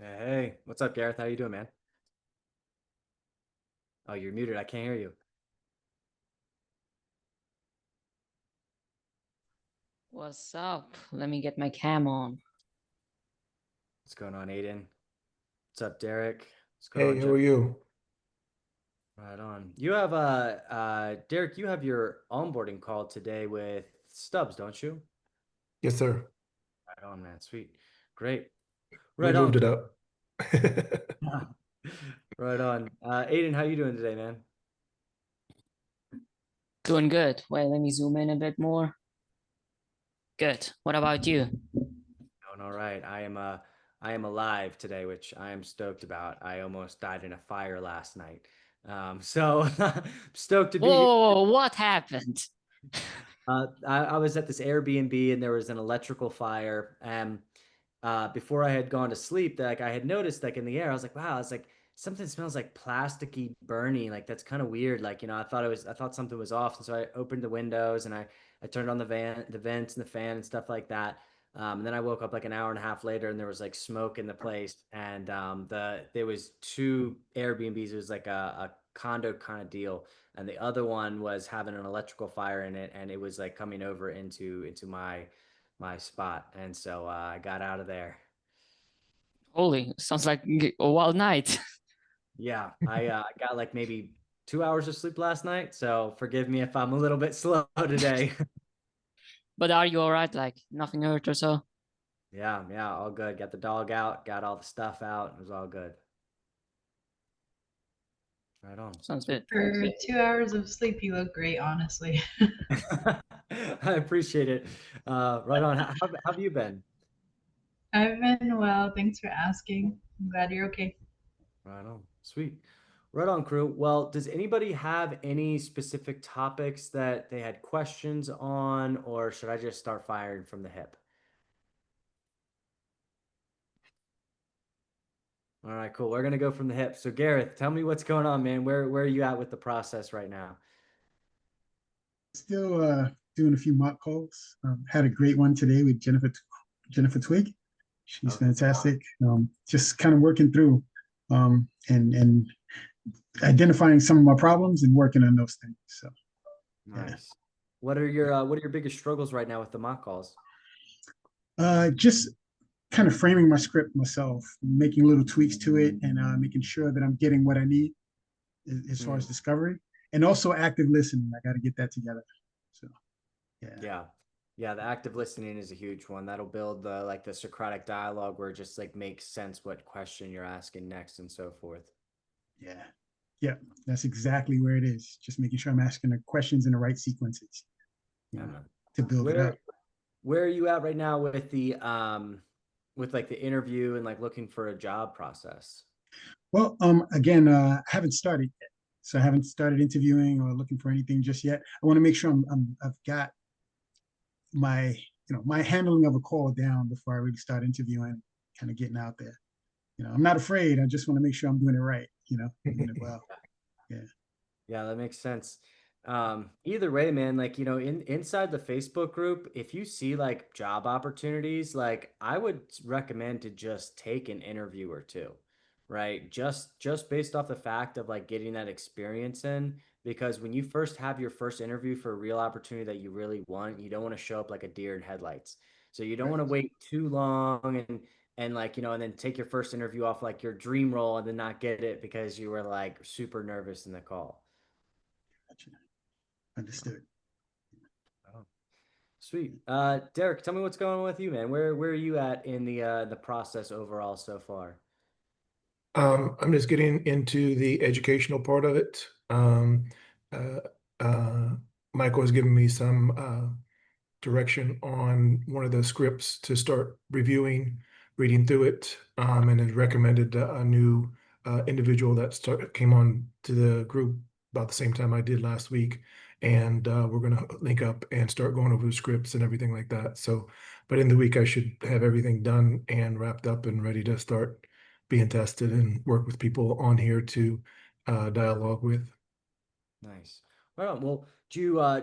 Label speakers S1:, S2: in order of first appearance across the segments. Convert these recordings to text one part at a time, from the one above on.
S1: Hey, what's up, Gareth? How you doing, man? Oh, you're muted. I can't hear you.
S2: What's up? Let me get my cam on.
S1: What's going on, Aiden? What's up, Derek? What's going
S3: Hey,
S1: on,
S3: how
S1: Jeff?
S3: are you?
S1: Right on. You have Derek, you have your onboarding call today with Stubbs, don't you?
S3: Yes, sir.
S1: Right on, man. Sweet. Great.
S3: We
S1: Right
S3: moved
S1: on.
S3: it up.
S1: Right on. Aiden, how you doing today, man?
S2: Doing good. Wait, let me zoom in a bit more. Good. What about you?
S1: Doing all right. I am alive today, which I am stoked about. I almost died in a fire last night. So stoked to be here.
S2: Whoa, what happened?
S1: I was at this Airbnb and there was an electrical fire. And before I had gone to sleep, like I had noticed, like in the air, I was like, wow, it's like something smells like plasticky, burning. Like that's kind of weird. Like I thought something was off, and so I opened the windows and I turned on the vents and the fan and stuff like that. And then I woke up like an hour and a half later, and there was like smoke in the place, and there was two Airbnbs. It was like a condo kind of deal, and the other one was having an electrical fire in it, and it was like coming over into my spot, and so I got out of there.
S2: Holy, sounds like a wild night.
S1: Yeah, I got like maybe 2 hours of sleep last night, so forgive me if I'm a little bit slow today.
S2: But are you all right? Like nothing hurt or so?
S1: Yeah, yeah, all good. Got the dog out, got all the stuff out. It was all good. Right on.
S2: Sounds
S1: Sweet.
S2: good.
S4: For 2 hours of sleep, you look great, honestly.
S1: I appreciate it. Right on. How have you been?
S4: I've been well. Thanks for asking. I'm glad you're okay.
S1: Right on. Sweet. Right on, crew. Well, does anybody have any specific topics that they had questions on, or should I just start firing from the hip? All right, cool. We're gonna go from the hip. So Gareth, tell me what's going on, man. Where are you at with the process right now?
S5: Still doing a few mock calls. Had a great one today with Jennifer Twig. She's
S1: Okay.
S5: fantastic. Just kind of working through and identifying some of my problems and working on those things. So yeah,
S1: Nice. What are your biggest struggles right now with the mock calls?
S5: just kind of framing my script myself, making little tweaks to it, and making sure that I'm getting what I need as far
S1: Hmm.
S5: as discovery, and also active listening. I got to get that together. So yeah.
S1: Yeah. Yeah, the active listening is a huge one. That'll build the Socratic dialogue where it just like makes sense what question you're asking next and so forth.
S5: Yeah. Yeah. That's exactly where it is. Just making sure I'm asking the questions in the right sequences, you
S1: Yeah,
S5: know,
S1: man.
S5: to build it
S1: Where
S5: up.
S1: where are you at right now with like the interview and like looking for a job process?
S5: Well, again, I haven't started yet. So I haven't started interviewing or looking for anything just yet. I want to make sure I've got my, my handling of a call down before I really start interviewing, kind of getting out there. I'm not afraid. I just want to make sure I'm doing it right, doing it well. Yeah.
S1: Yeah, that makes sense. Either way, man, like, inside the Facebook group, if you see like job opportunities, like I would recommend to just take an interview or two, right? Just based off the fact of like getting that experience in, because when you first have your first interview for a real opportunity that you really want, you don't want to show up like a deer in headlights. So you don't want to
S5: Right.
S1: wait too long and like, and then take your first interview off like your dream role and then not get it because you were like super nervous in the call.
S5: Gotcha. Understood.
S1: Oh, sweet. Derek, tell me what's going on with you, man. Where are you at in the process overall so far?
S3: I'm just getting into the educational part of it. Uh, uh, Michael has given me some direction on one of the scripts to start reviewing, reading through it, and has recommended a new individual that came on to the group about the same time I did last week. And we're going to link up and start going over the scripts and everything like that. So, but in the week, I should have everything done and wrapped up and ready to start being tested and work with people on here to dialogue with.
S1: Nice. Right on. Well, do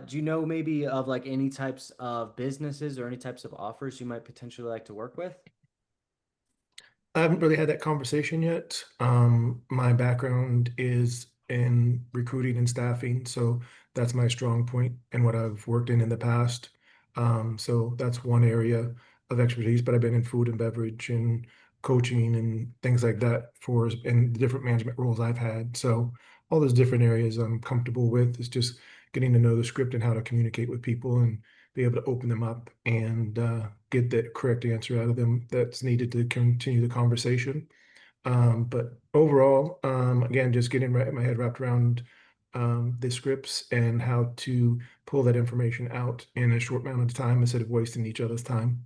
S1: you know maybe of like any types of businesses or any types of offers you might potentially like to work with?
S3: I haven't really had that conversation yet. My background is in recruiting and staffing, so that's my strong point and what I've worked in the past. So that's one area of expertise, but I've been in food and beverage and coaching and things like that for and the different management roles I've had. So all those different areas I'm comfortable with. It's just getting to know the script and how to communicate with people and be able to open them up and get the correct answer out of them that's needed to continue the conversation. But overall, again, just getting my head wrapped around the scripts and how to pull that information out in a short amount of time instead of wasting each other's time.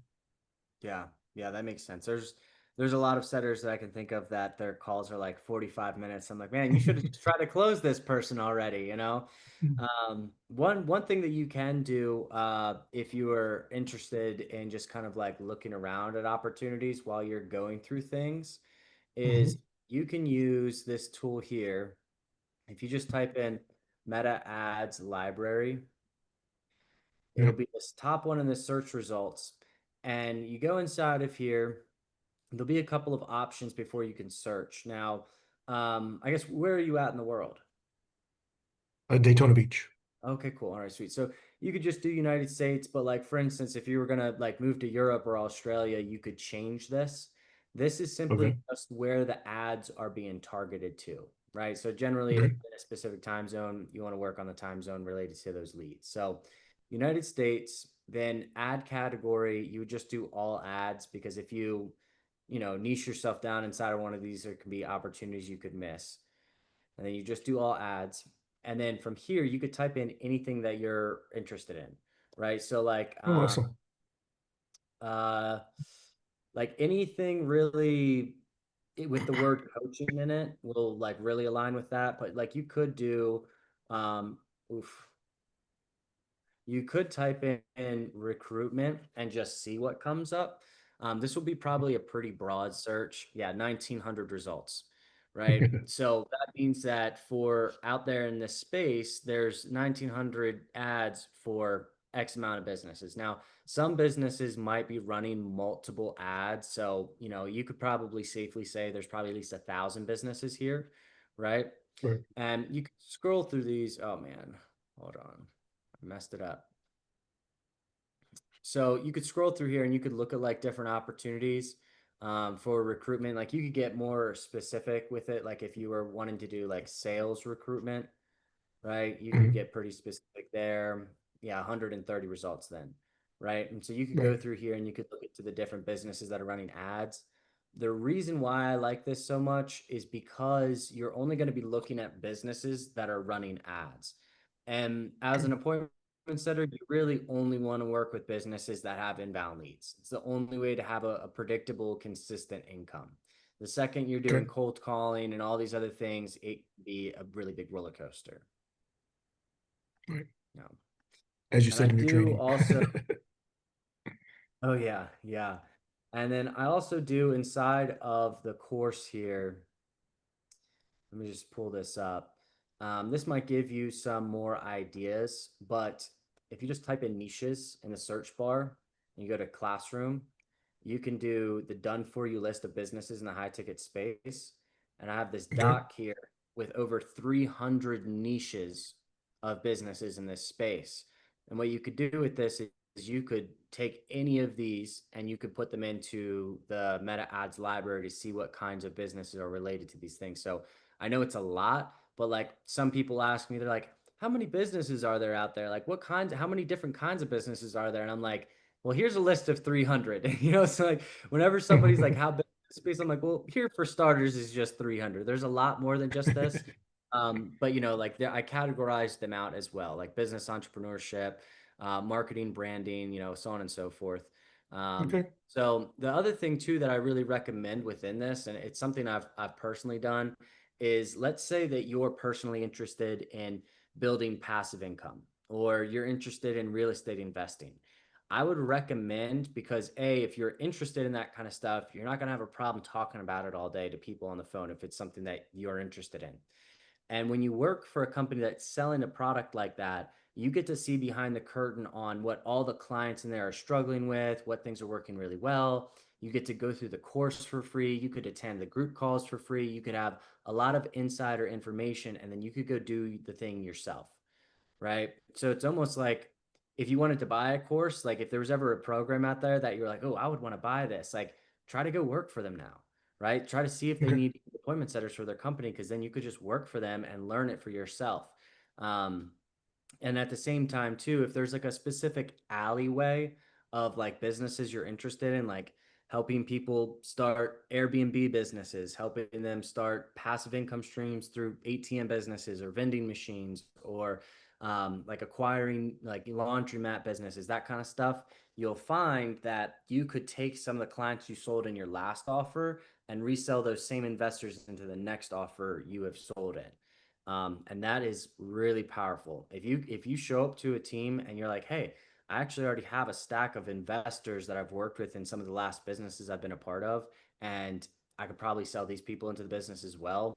S1: Yeah, yeah, that makes sense. There's a lot of setters that I can think of that their calls are like 45 minutes. I'm like, man, you should have just tried to close this person already, you know? One thing that you can do if you are interested in just kind of like looking around at opportunities while you're going through things is
S3: Mhm.
S1: you can use this tool here. If you just type in Meta Ads Library,
S3: Yeah.
S1: it'll be this top one in the search results. And you go inside of here, there'll be a couple of options before you can search. Now, I guess where are you at in the world?
S3: Daytona Beach.
S1: Okay, cool. All right, sweet. So you could just do United States, but like for instance, if you were gonna like move to Europe or Australia, you could change this. This is simply
S3: Okay.
S1: just where the ads are being targeted to, right? So generally, if
S3: Okay.
S1: you're in a specific time zone, you want to work on the time zone related to those leads. So United States, then ad category, you would just do all ads because if you niche yourself down inside of one of these, there can be opportunities you could miss. And then you just do all ads. And then from here, you could type in anything that you're interested in, right? So
S3: Oh, awesome.
S1: uh, like anything really with the word coaching in it will like really align with that. But like you could do, um, oof, you could type in recruitment and just see what comes up. This will be probably a pretty broad search. Yeah, 1900 results, right? So that means that for out there in this space, there's 1900 ads for X amount of businesses. Now, some businesses might be running multiple ads. So, you could probably safely say there's probably at least 1,000 businesses here, right?
S3: Right.
S1: And you can scroll through these. Oh man, hold on. I messed it up. So you could scroll through here and you could look at like different opportunities for recruitment. Like you could get more specific with it. Like if you were wanting to do like sales recruitment, right? You could
S3: Mhm.
S1: get pretty specific there. Yeah, 130 results then, right? And so you could go
S3: Right.
S1: through here and you could look into the different businesses that are running ads. The reason why I like this so much is because you're only going to be looking at businesses that are running ads. And as an appointment setter, you really only want to work with businesses that have inbound leads. It's the only way to have a predictable, consistent income. The second you're doing
S3: Okay.
S1: cold calling and all these other things, it can be a really big roller coaster.
S3: Right.
S1: Yeah.
S3: As you
S1: And I
S3: said in your
S1: do
S3: training.
S1: also, oh yeah, yeah. And then I also do inside of the course here, let me just pull this up. This might give you some more ideas, but if you just type in niches in the search bar and you go to classroom, you can do the done for you list of businesses in the high ticket space. And I have this
S3: Okay.
S1: doc here with over 300 niches of businesses in this space. And what you could do with this is you could take any of these and you could put them into the Meta Ads library to see what kinds of businesses are related to these things. So I know it's a lot, but like some people ask me, they're like, how many businesses are there out there? Like how many different kinds of businesses are there? And I'm like, well, here's a list of 300, so like whenever somebody's like, how big is the space? I'm like, well, here for starters is just 300. There's a lot more than just this. But like I categorize them out as well, like business entrepreneurship, marketing, branding, so on and so forth.
S3: Okay.
S1: So the other thing too that I really recommend within this, and it's something I've personally done, is let's say that you're personally interested in building passive income or you're interested in real estate investing. I would recommend because if you're interested in that kind of stuff, you're not going to have a problem talking about it all day to people on the phone if it's something that you're interested in. And when you work for a company that's selling a product like that, you get to see behind the curtain on what all the clients in there are struggling with, what things are working really well. You get to go through the course for free. You could attend the group calls for free. You could have a lot of insider information, and then you could go do the thing yourself, right? So it's almost like if you wanted to buy a course, like if there was ever a program out there that you're like, oh, I would want to buy this, like try to go work for them now, right? Try to see if they
S3: Okay.
S1: need appointment setters for their company, because then you could just work for them and learn it for yourself. Um, and at the same time, too, if there's like a specific alleyway of like businesses you're interested in, like helping people start Airbnb businesses, helping them start passive income streams through ATM businesses or vending machines, or like acquiring like laundromat businesses, that kind of stuff, you'll find that you could take some of the clients you sold in your last offer and resell those same investors into the next offer you have sold in. And that is really powerful. If you show up to a team and you're like, hey, I actually already have a stack of investors that I've worked with in some of the last businesses I've been a part of, and I could probably sell these people into the business as well.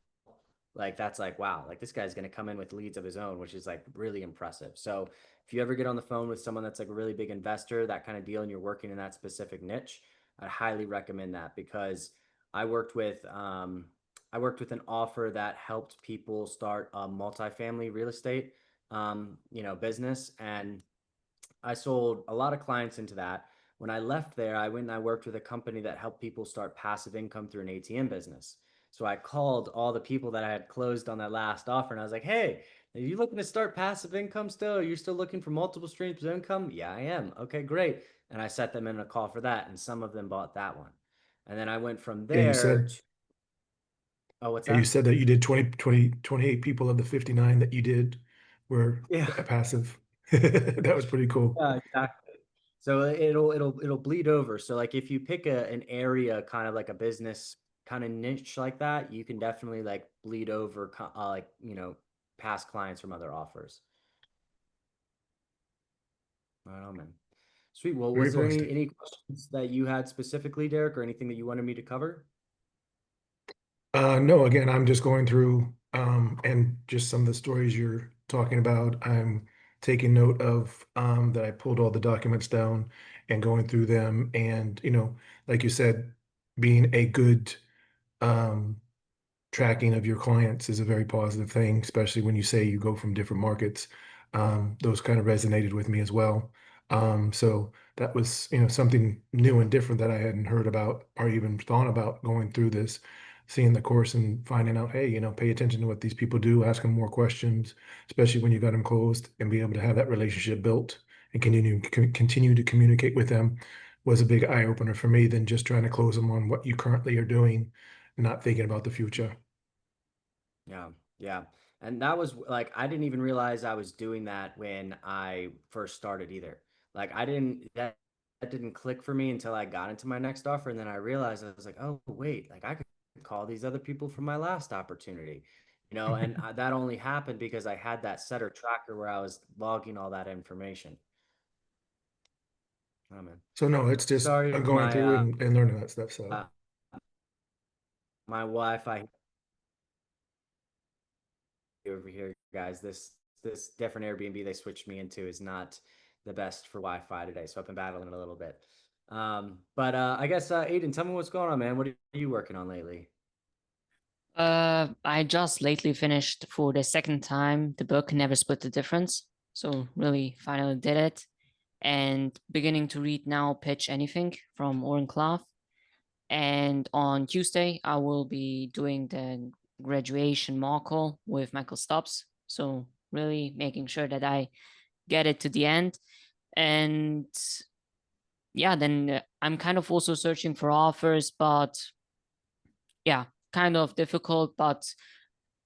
S1: Like that's like, wow, like this guy's going to come in with leads of his own, which is like really impressive. So if you ever get on the phone with someone that's like a really big investor, that kind of deal, and you're working in that specific niche, I highly recommend that, because I worked with I worked with an offer that helped people start a multifamily real estate business, and I sold a lot of clients into that. When I left there, I went and I worked with a company that helped people start passive income through an ATM business. So I called all the people that I had closed on that last offer, and I was like, hey, are you looking to start passive income still? Are you still looking for multiple streams of income? Yeah, I am. Okay, great. And I set them in a call for that, and some of them bought that one. And then I went from
S3: Yeah, you
S1: there
S3: said
S1: to, oh, what's
S3: yeah, you
S1: that?
S3: said that you did 28 people of the 59 that you did were
S1: Yeah.
S3: passive. That was pretty cool.
S1: Yeah, exactly. So it'll bleed over. So like if you pick an area, kind of like a business kind of niche like that, you can definitely like bleed over like, past clients from other offers. Right on, man. Sweet. Well,
S3: Very
S1: was there
S3: positive.
S1: any questions that you had specifically, Derek, or anything that you wanted me to cover?
S3: No, again, I'm just going through and just some of the stories you're talking about. I'm taking note of that I pulled all the documents down and going through them. And, like you said, being a good um, tracking of your clients is a very positive thing, especially when you say you go from different markets. Those kind of resonated with me as well. So that was, something new and different that I hadn't heard about or even thought about going through this, seeing the course and finding out, hey, pay attention to what these people do, ask them more questions, especially when you got them closed, and be able to have that relationship built and continue to communicate with them was a big eye opener for me than just trying to close them on what you currently are doing, not thinking about the future.
S1: Yeah, yeah. And that was like, I didn't even realize I was doing that when I first started either. Like I didn't that didn't click for me until I got into my next offer. And then I realized, I was like, oh wait, like I could call these other people from my last opportunity, and that only happened because I had that setter tracker where I was logging all that information. Oh man.
S3: So no, it's just
S1: Sorry,
S3: going through and learning that stuff. So
S1: uh my Wi-Fi over here, guys. This different Airbnb they switched me into is not the best for Wi-Fi today, so I've been battling it a little bit. But I guess Aiden, tell me what's going on, man. What are you working on lately?
S2: I just lately finished for the second time the book Never Split the Difference. So really finally did it. And beginning to read now Pitch Anything from Oren Klaff. And on Tuesday, I will be doing the graduation mock call with Michael Stubbs. So really making sure that I get it to the end. And yeah, then I'm kind of also searching for offers, but yeah, kind of difficult. But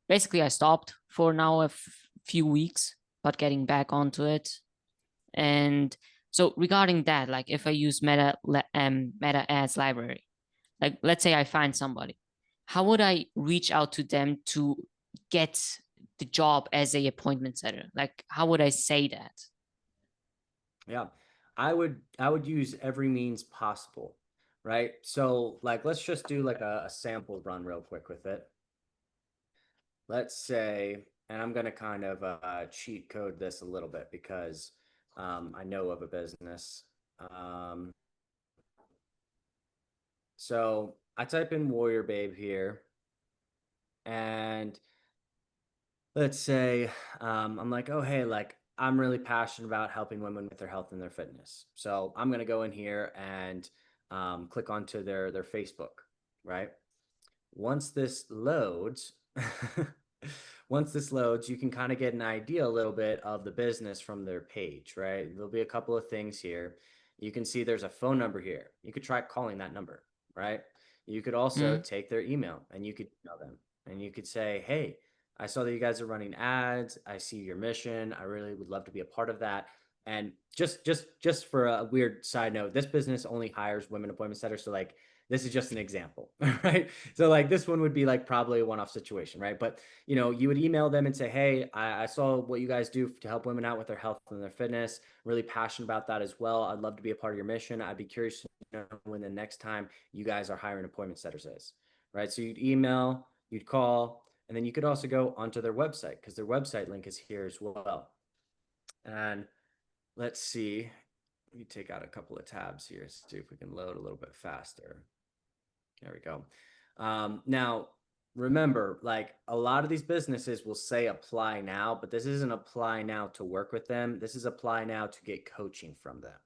S2: basically, I stopped for now a few weeks, but getting back onto it. And so regarding that, like if I use Meta Ads library, like let's say I find somebody, how would I reach out to them to get the job as a appointment setter? Like how would I say that?
S1: Yeah, I would use every means possible, right? So like let's just do like a sample run real quick with it. Let's say, and I'm gonna kind of cheat code this a little bit because I know of a business. So I type in Warrior Babe here, and let's say I'm like, oh, hey, like I'm really passionate about helping women with their health and their fitness. So I'm going to go in here and click onto their Facebook, right? Once this loads, once this loads, you can kind of get an idea a little bit of the business from their page, right? There'll be a couple of things here. You can see there's a phone number here. You could try calling that number, right? You could also
S2: Mm.
S1: take their email and you could email them and you could say, hey, I saw that you guys are running ads. I see your mission. I really would love to be a part of that. And just for a weird side note, this business only hires women appointment setters. So like this is just an example, right? So like this one would be like probably a one-off situation, right? But you would email them and say, hey, I saw what you guys do to help women out with their health and their fitness. Really passionate about that as well. I'd love to be a part of your mission. I'd be curious to know when the next time you guys are hiring appointment setters is, right? So you'd email, you'd call, and then you could also go onto their website because their website link is here as well. And let's see, let me take out a couple of tabs here, see if we can load a little bit faster. There we go. Now, remember, like a lot of these businesses will say apply now, but this isn't apply now to work with them. This is apply now to get coaching from them,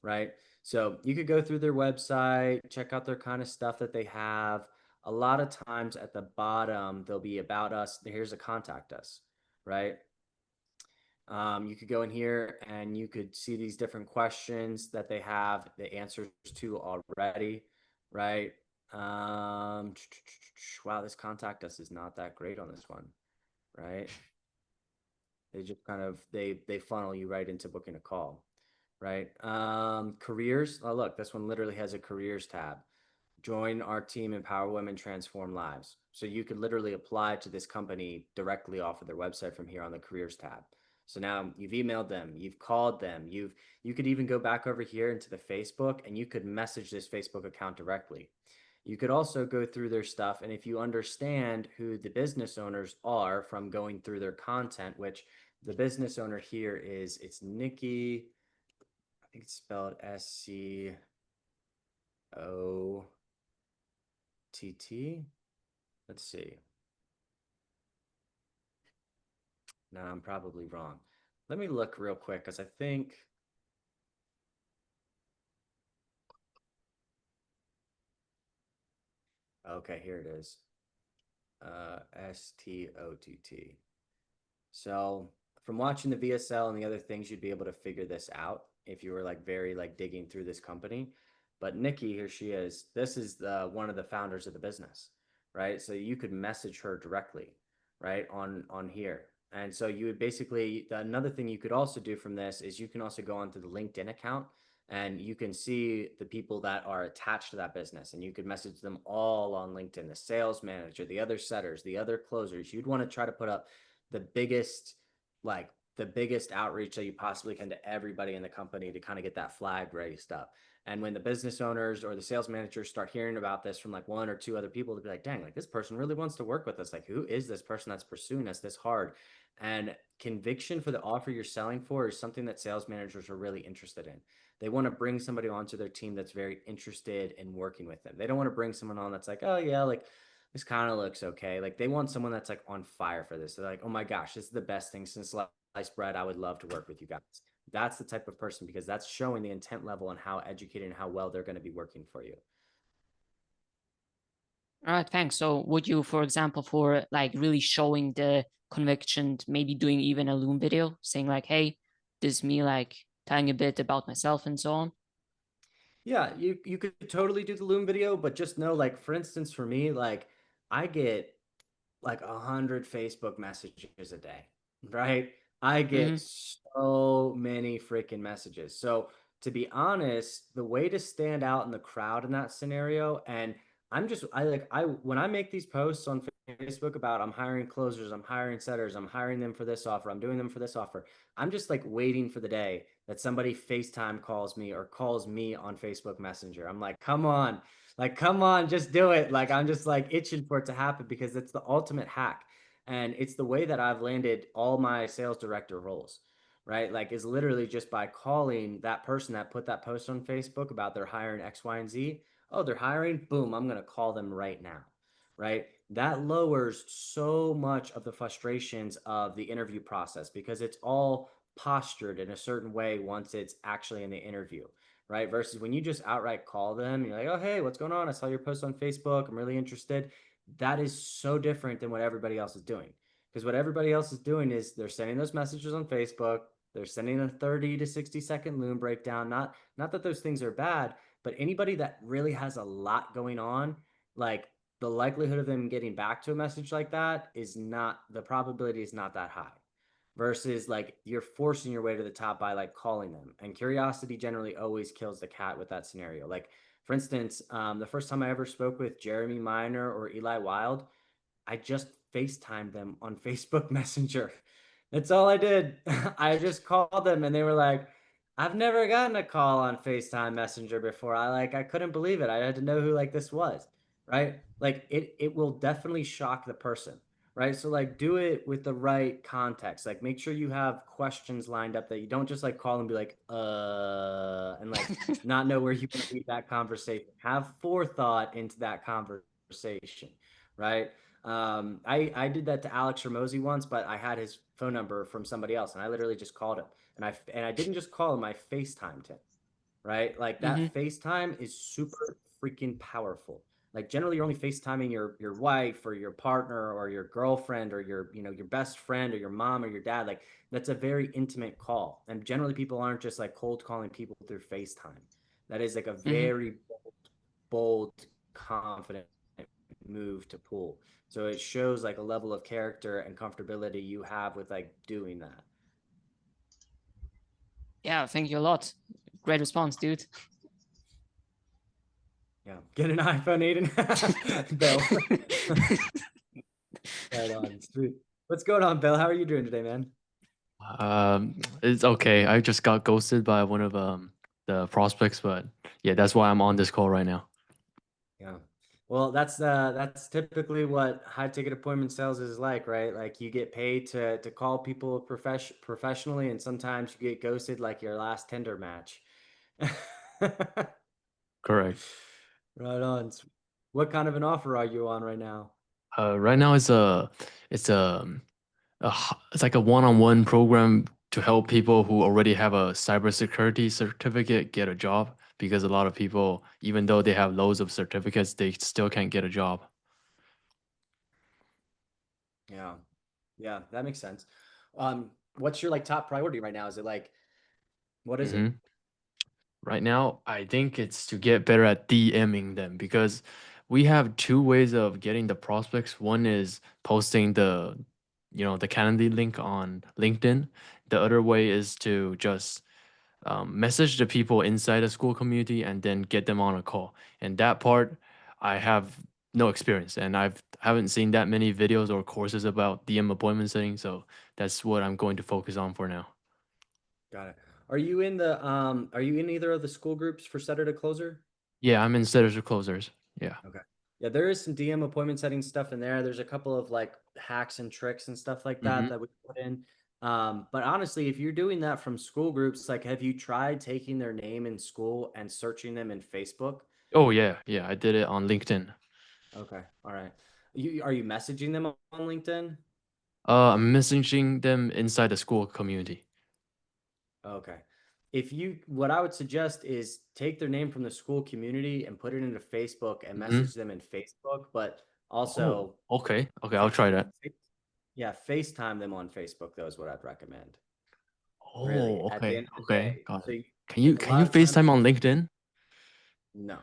S1: right? So you could go through their website, check out their kind of stuff that they have. A lot of times at the bottom, there'll be about us. Here's a contact us, right? You could go in here and you could see these different questions that they have the answers to already, right? Wow, this contact us is not that great on this one, right? They just kind of they funnel you right into booking a call, right? Careers. Oh, look, this one literally has a careers tab. Join our team, empower women, transform lives. So you could literally apply to this company directly off of their website from here on the careers tab. So now you've emailed them, you've called them, you could even go back over here into the Facebook and you could message this Facebook account directly. You could also go through their stuff, and if you understand who the business owners are from going through their content, which the business owner here it's Nikki, I think it's spelled SCOTT. Let's see. No, I'm probably wrong. Let me look real quick because I think. Okay, here it is. STOTT. So from watching the VSL and the other things, you'd be able to figure this out if you were like very like digging through this company. But Nikki, here she is. This is one of the founders of the business, right? So you could message her directly, right, on here. And so you would basically, another thing you could also do from this is you can also go onto the LinkedIn account and you can see the people that are attached to that business and you could message them all on LinkedIn, the sales manager, the other setters, the other closers. You'd want to try to put up the biggest, like the biggest outreach that you possibly can to everybody in the company to kind of get that flag raised up. And when the business owners or the sales managers start hearing about this from like one or two other people, to be like, dang, like this person really wants to work with us. Like, who is this person that's pursuing us this hard? And conviction for the offer you're selling for is something that sales managers are really interested in. They want to bring somebody onto their team that's very interested in working with them. They don't want to bring someone on that's like, oh yeah, like this kind of looks okay. Like they want someone that's like on fire for this. They're like, oh my gosh, this is the best thing since sliced bread. I would love to work with you guys. That's the type of person because that's showing the intent level and how educated and how well they're going to be working for you.
S2: All right, thanks. So would you, for example, for like really showing the conviction, maybe doing even a Loom video saying like, hey, this is me like telling a bit about myself and so on?
S1: Yeah, you could totally do the Loom video, but just know, like, for instance, for me, like I get like 100 Facebook messages a day, right? I get so many freaking messages. So to be honest, the way to stand out in the crowd in that scenario, and when I make these posts on Facebook about I'm hiring closers, I'm hiring setters, I'm hiring them for this offer, I'm doing them for this offer. I'm just like waiting for the day that somebody FaceTime calls me or calls me on Facebook Messenger. I'm like, come on, just do it. Like, I'm just like itching for it to happen because it's the ultimate hack. And it's the way that I've landed all my sales director roles, right? Like, is literally just by calling that person that put that post on Facebook about their hiring X, Y, and Z. oh, they're hiring, boom, I'm going to call them right now, right? That lowers so much of the frustrations of the interview process because it's all postured in a certain way once it's actually in the interview, right? Versus when you just outright call them, you're like, oh, hey, what's going on? I saw your post on Facebook. I'm really interested. That is so different than what everybody else is doing. Because what everybody else is doing is they're sending those messages on Facebook. They're sending a 30 to 60-second Loom breakdown. Not that those things are bad, but anybody that really has a lot going on, like the likelihood of them getting back to a message like that is not, the probability is not that high. Versus like you're forcing your way to the top by like calling them. And curiosity generally always kills the cat with that scenario. Like for instance, the first time I ever spoke with Jeremy Miner or Eli Wild, I just FaceTimed them on Facebook Messenger. That's all I did. I just called them and they were like, I've never gotten a call on FaceTime Messenger before. I couldn't believe it. I had to know who like this was, right? Like it will definitely shock the person, right? So like do it with the right context. Like make sure you have questions lined up that you don't just like call and be like, and like not know where you want to lead that conversation. Have forethought into that conversation, right? I did that to Alex Ramosi once, but I had his phone number from somebody else, and I literally just called him, and I didn't just call him, I FaceTimed him, right? Like that FaceTime is super freaking powerful. Like generally, you're only FaceTiming your wife or your partner or your girlfriend or your your best friend or your mom or your dad. Like that's a very intimate call, and generally people aren't just like cold calling people through FaceTime. That is like a very bold, confident move to pull. So it shows like a level of character and comfortability you have with like doing that.
S2: Yeah, thank you a lot. Great response, dude.
S1: Yeah. Get an iPhone, Aiden. Bill. Right on. Sweet. What's going on, Bill? How are you doing today, man?
S6: It's okay. I just got ghosted by one of the prospects, but yeah, that's why I'm on this call right now.
S1: Yeah. Well, that's typically what high ticket appointment sales is like, right? Like you get paid to call people professionally, and sometimes you get ghosted like your last Tinder match.
S6: Correct.
S1: Right on. What kind of an offer are you on right now?
S6: Right now it's it's like a one-on-one program to help people who already have a cybersecurity certificate get a job, because a lot of people, even though they have loads of certificates, they still can't get a job.
S1: Yeah. Yeah, that makes sense. What's your like top priority right now? Is it like, what is it?
S6: Right now, I think it's to get better at DMing them, because we have two ways of getting the prospects. One is posting the candidate link on LinkedIn. The other way is to just message the people inside the school community and then get them on a call. And that part, I have no experience, and haven't seen that many videos or courses about DM appointment setting. So that's what I'm going to focus on for now.
S1: Got it. Are you in either of the school groups for setter to closer?
S6: Yeah, I'm in setters or closers. Yeah.
S1: Okay. Yeah, there is some DM appointment setting stuff in there. There's a couple of like hacks and tricks and stuff like that that we put in. But honestly, if you're doing that from school groups, like have you tried taking their name in school and searching them in Facebook?
S6: Oh yeah, I did it on LinkedIn.
S1: Okay. All right. Are you messaging them on LinkedIn?
S6: I'm messaging them inside the school community.
S1: Okay. What I would suggest is take their name from the school community and put it into Facebook and message them in Facebook, but also,
S6: Okay, I'll try that.
S1: yeah, FaceTime them on Facebook, though, is what I'd recommend.
S6: Oh,
S1: Really, at the
S6: okay,
S1: end of the day.
S6: got
S1: So
S6: it. Can you
S1: a lot of times-
S6: FaceTime on LinkedIn?
S1: No.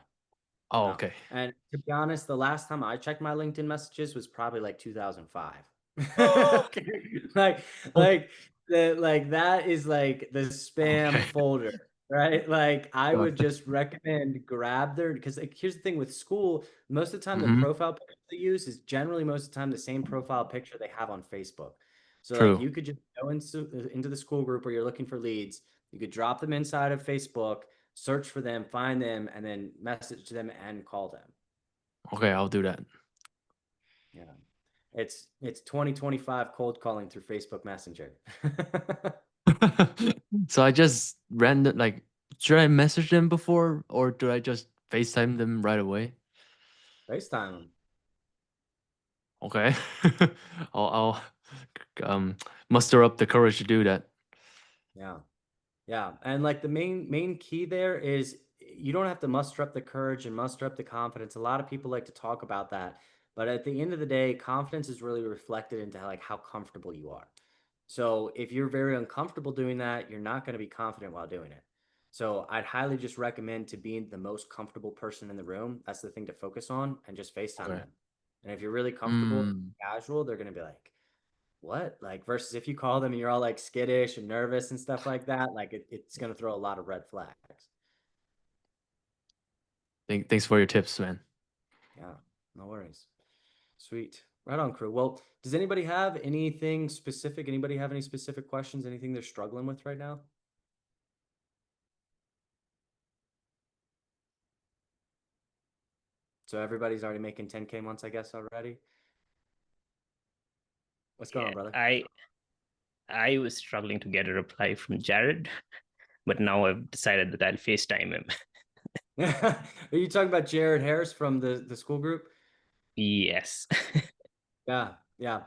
S6: Oh,
S1: No.
S6: okay.
S1: And to be honest, the last time I checked my LinkedIn messages was probably like 2005. Like that is like the spam
S6: Okay.
S1: folder, right? Like I would
S6: Gotcha.
S1: just recommend grab their, because like here's the thing with school, most of the time the profile picture they use is generally most of the time the same profile picture they have on Facebook. So like
S6: True.
S1: you could just go into the school group where you're looking for leads, you could drop them inside of Facebook, search for them, find them, and then message them and call them.
S6: Okay, I'll do that.
S1: Yeah. It's 2025 cold calling through Facebook Messenger.
S6: So I just should I message them before, or do I just FaceTime them right away?
S1: FaceTime them.
S6: Okay. I'll muster up the courage to do that.
S1: Yeah. Yeah. And like the main key there is you don't have to muster up the courage and muster up the confidence. A lot of people like to talk about that. But at the end of the day, confidence is really reflected into like how comfortable you are. So if you're very uncomfortable doing that, you're not going to be confident while doing it. So I'd highly just recommend to being the most comfortable person in the room. That's the thing to focus on and just FaceTime
S6: Okay.
S1: them. And if you're really comfortable,
S6: Mm,
S1: casual, they're going to be like, what? Like versus if you call them and you're all like skittish and nervous and stuff like that, like it's gonna throw a lot of red flags.
S6: thanks for your tips, man.
S1: Yeah, no worries. Sweet. Right on, crew. Well, does anybody have anything specific? Anybody have any specific questions? Anything they're struggling with right now? So everybody's already making 10K months, I guess, already. What's going on, brother?
S7: I was struggling to get a reply from Jared, but now I've decided that I'll FaceTime him.
S1: Are you talking about Jared Harris from the school group?
S7: Yes.
S1: Yeah, yeah.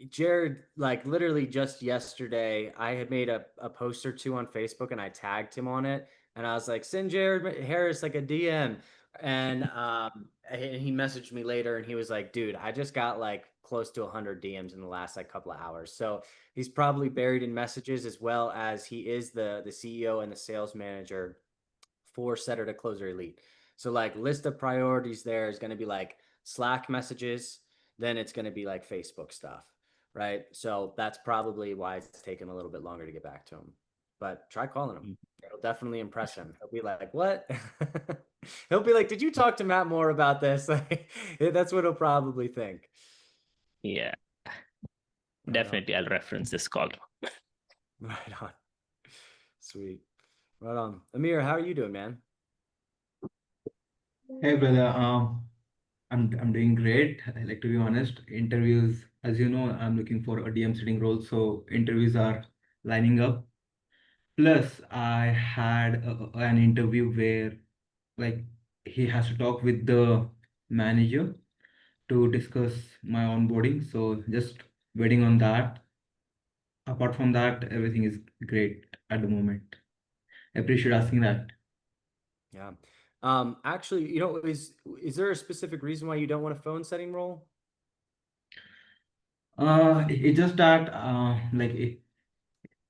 S1: Jared, like literally just yesterday, I had made a post or two on Facebook and I tagged him on it. And I was like, send Jared Harris like a DM. And he messaged me later and he was like, dude, I just got like close to 100 DMs in the last like couple of hours. So he's probably buried in messages as well as he is the CEO and the sales manager for Setter to Closer Elite. So like list of priorities there is going to be like Slack messages, then it's going to be like Facebook stuff, right? So that's probably why it's taken a little bit longer to get back to him. But try calling him. It'll definitely impress him. He'll be like, "What?" He'll be like, "Did you talk to Matt Moore about this?" That's what he'll probably think.
S7: Yeah,
S1: Right
S7: definitely. I'll reference this call.
S1: Right on. Sweet. Right on. Amir, how are you doing, man?
S8: Hey brother, I'm doing great. Like to be honest, interviews, as you know, I'm looking for a DM sitting role, so interviews are lining up. Plus, I had an interview where like he has to talk with the manager to discuss my onboarding. So just waiting on that. Apart from that, everything is great at the moment. I appreciate asking that.
S1: Yeah. Actually, is there a specific reason why you don't want a phone setting role?
S8: It's just that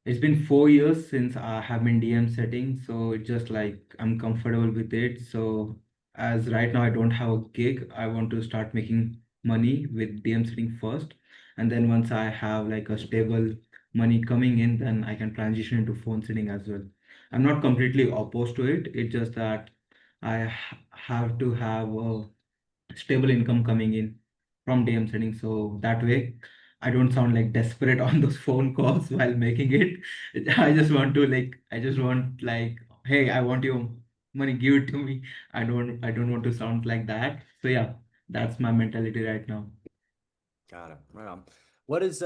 S8: it's been 4 years since I have been DM setting, so it's just like I'm comfortable with it. So as right now I don't have a gig, I want to start making money with DM setting first, and then once I have like a stable money coming in, then I can transition into phone setting as well. I'm not completely opposed to it. It's just that have to have a stable income coming in from DM setting. So that way I don't sound like desperate on those phone calls while making it. I just want like, hey, I want your money, give it to me. I don't want to sound like that. So yeah, that's my mentality right now.
S1: Got it. Right on. What is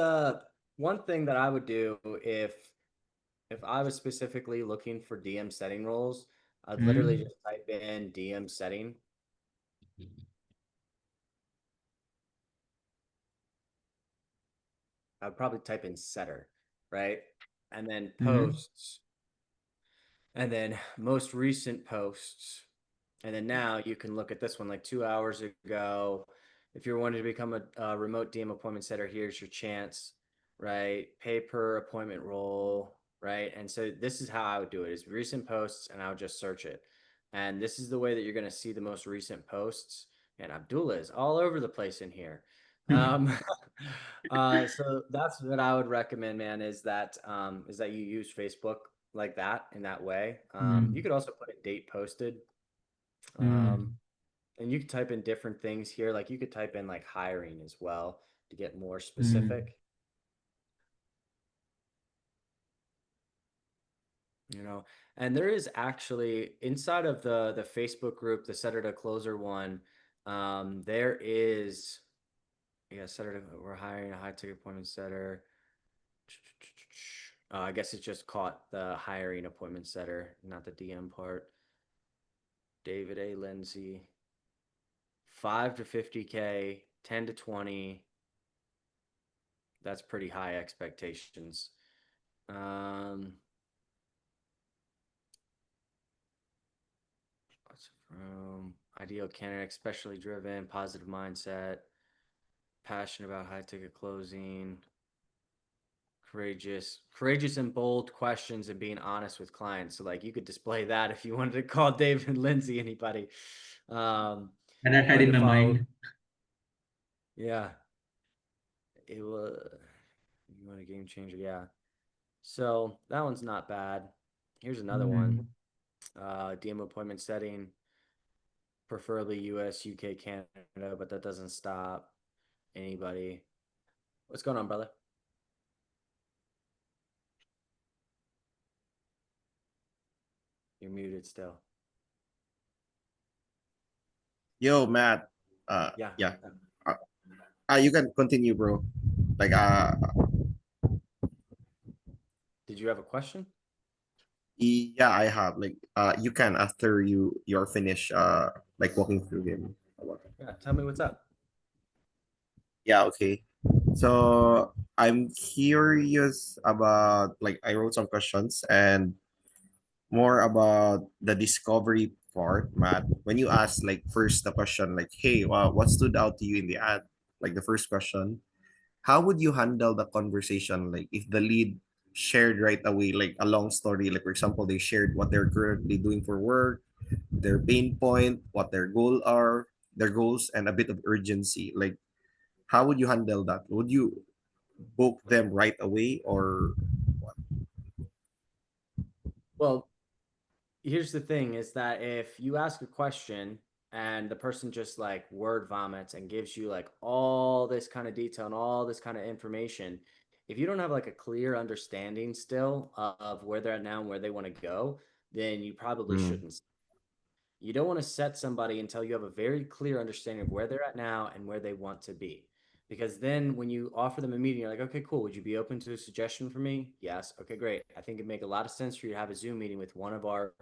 S1: one thing that I would do if I was specifically looking for DM setting roles, I'd literally
S8: Hmm.
S1: just type in DM setting. I'd probably type in setter, right? And then
S8: Hmm.
S1: posts, and then most recent posts. And then now you can look at this one like 2 hours ago. If you're wanting to become a remote DM appointment setter, here's your chance, right? Pay per appointment role, right? And so this is how I would do it: is recent posts, and I would just search it. And this is the way that you're going to see the most recent posts. And Abdullah is all over the place in here. Um, so that's what I would recommend, man, is that you use Facebook like that in that way. You
S8: Hmm.
S1: could also put a date posted. Um,
S8: Hmm.
S1: and you could type in different things here. Like you could type in like hiring as well to get more
S8: Hmm.
S1: specific, And there is actually inside of the Facebook group, the Setter to Closer one, there is we're hiring a high ticket appointment setter. I guess it just caught the hiring appointment setter, not the DM part. David A. Lindsay. 5 to 50K, 10 to 20. That's pretty high expectations. Ideal candidate, especially driven, positive mindset, passionate about high ticket closing, courageous and bold questions, and being honest with clients. So like you could display that if you wanted to call David Lindsay anybody.
S8: And I had
S1: willing
S8: in
S1: to
S8: my
S1: follow-
S8: mind.
S1: Yeah. It was, you want a game changer? Yeah. So that one's not bad. Here's another one. DM appointment setting, preferably US, UK, Canada, but that doesn't stop anybody. What's going on, brother? You're muted still.
S9: Yo, Matt.
S1: Yeah.
S9: Yeah. You can continue, bro. Like,
S1: Did you have a question?
S9: yeah, I have. Like, you can after you're finished. Like walking through him.
S1: Yeah. Tell me what's up.
S9: Yeah. Okay. So I'm curious about, like, I wrote some questions and more about the discovery part, Matt. When you ask, like, first the question, like, hey, what stood out to you in the ad? Like the first question, how would you handle the conversation? Like if the lead shared right away, like a long story, like for example, they shared what they're currently doing for work, their pain point, what their goals, and a bit of urgency. Like, how would you handle that? Would you book them right away or what?
S1: Well, here's the thing is that if you ask a question and the person just like word vomits and gives you like all this kind of detail and all this kind of information, if you don't have like a clear understanding still of where they're at now and where they want to go, then you probably shouldn't. You don't want to set somebody until you have a very clear understanding of where they're at now and where they want to be. Because then when you offer them a meeting, you're like, okay, cool. Would you be open to a suggestion for me? Yes. Okay, great. I think it'd make a lot of sense for you to have a Zoom meeting with one of our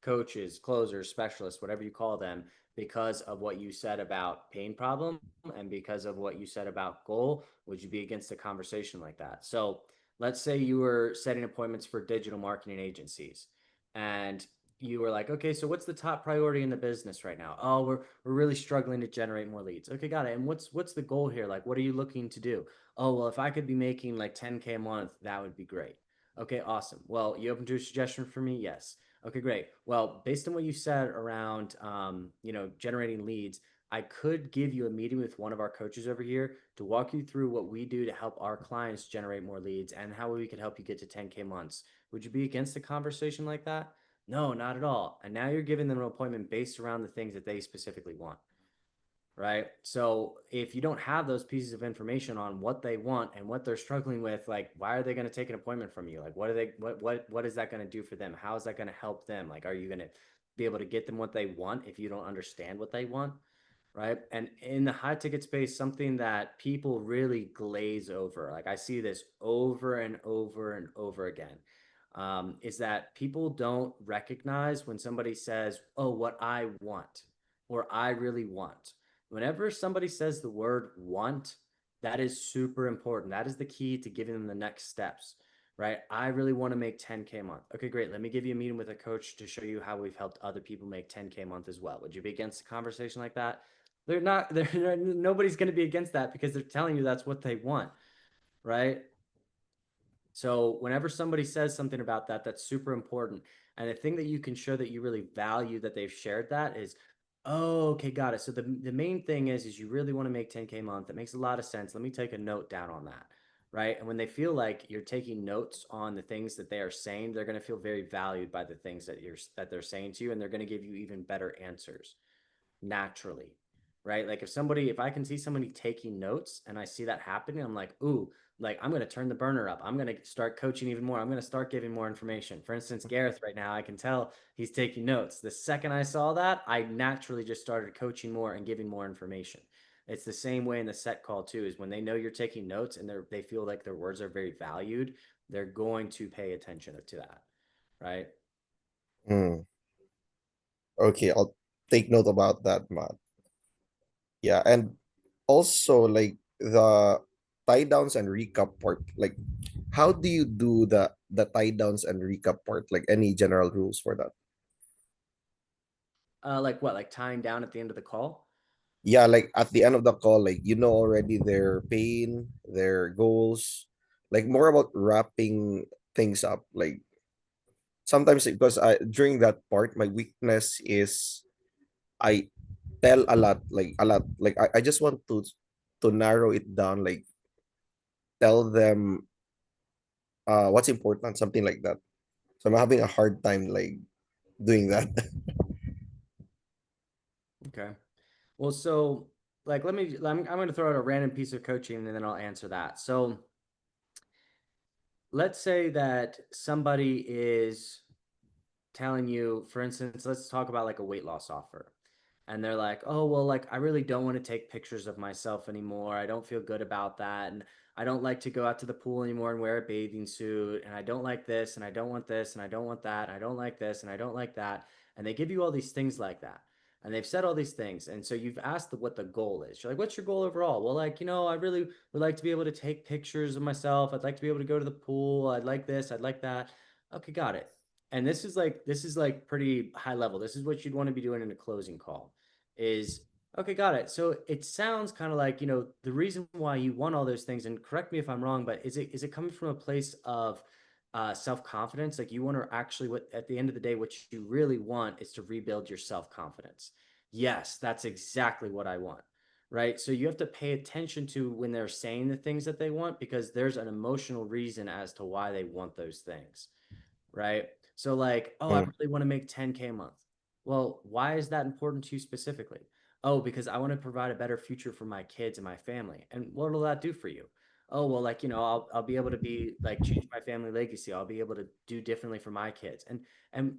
S1: coaches, closers, specialists, whatever you call them, because of what you said about pain problem and because of what you said about goal. Would you be against a conversation like that? So let's say you were setting appointments for digital marketing agencies and you were like, okay, so what's the top priority in the business right now? Oh, we're really struggling to generate more leads. Okay, got it. And what's the goal here? Like, what are you looking to do? Oh, well, if I could be making like 10K a month, that would be great. Okay, awesome. Well, you open to a suggestion for me? Yes. Okay, great. Well, based on what you said around, generating leads, I could give you a meeting with one of our coaches over here to walk you through what we do to help our clients generate more leads and how we could help you get to 10K months. Would you be against a conversation like that? No, not at all. And now you're giving them an appointment based around the things that they specifically want. Right. So if you don't have those pieces of information on what they want and what they're struggling with, like, why are they going to take an appointment from you? Like, what is that going to do for them? How is that going to help them? Like, are you going to be able to get them what they want if you don't understand what they want? Right. And in the high ticket space, something that people really glaze over, like I see this over and over and over again, is that people don't recognize when somebody says, oh, what I want, or I really want. Whenever somebody says the word want, that is super important. That is the key to giving them the next steps, right? I really want to make 10K a month. Okay, great. Let me give you a meeting with a coach to show you how we've helped other people make 10K a month as well. Would you be against a conversation like that? Nobody's going to be against that because they're telling you that's what they want, right? So whenever somebody says something about that, that's super important. And the thing that you can show that you really value that they've shared that is, oh, okay, got it. So the main thing is you really want to make 10K a month. That makes a lot of sense. Let me take a note down on that. Right. And when they feel like you're taking notes on the things that they are saying, they're going to feel very valued by the things that they're saying to you, and they're going to give you even better answers naturally. Right. Like if I can see somebody taking notes and I see that happening, I'm like, ooh, like I'm going to turn the burner up. I'm going to start coaching even more. I'm going to start giving more information. For instance, Gareth right now, I can tell he's taking notes. The second I saw that, I naturally just started coaching more and giving more information. It's the same way in the set call too, is when they know you're taking notes and they feel like their words are very valued, they're going to pay attention to that. Right.
S9: Okay, take note about that, Matt. Yeah, and also like the tie downs and recap part. Like, how do you do the tie downs and recap part? Like, any general rules for that?
S1: Like what? Like tying down at the end of the call?
S9: Yeah, like at the end of the call, like you know already their pain, their goals, like more about wrapping things up. Like sometimes because I during that part, my weakness is I tell a lot. Like I just want to narrow it down, like tell them what's important, something like that. So I'm having a hard time like doing that.
S1: Okay. Well, so like I'm going to throw out a random piece of coaching and then I'll answer that. So let's say that somebody is telling you, for instance, let's talk about like a weight loss offer. And they're like, "Oh, well, like I really don't want to take pictures of myself anymore. I don't feel good about that. And I don't like to go out to the pool anymore and wear a bathing suit. And I don't like this and I don't want this and I don't want that. And I don't like this and I don't like that." And they give you all these things like that. And they've said all these things. And so you've asked what the goal is. You're like, "What's your goal overall?" Well, like, I really would like to be able to take pictures of myself. I'd like to be able to go to the pool. I'd like this. I'd like that. Okay, got it. And this is like pretty high level. This is what you'd want to be doing in a closing call is okay, got it. So it sounds kind of like, the reason why you want all those things, and correct me if I'm wrong, but is it coming from a place of self-confidence? Like you want to actually, what at the end of the day, what you really want is to rebuild your self-confidence. Yes, that's exactly what I want. Right. So you have to pay attention to when they're saying the things that they want because there's an emotional reason as to why they want those things. Right. So like, oh, I
S9: Mm,
S1: really want to make 10K a month. Well, why is that important to you specifically? Oh, because I want to provide a better future for my kids and my family. And what will that do for you? Oh, well, like, I'll be able to be like change my family legacy. I'll be able to do differently for my kids.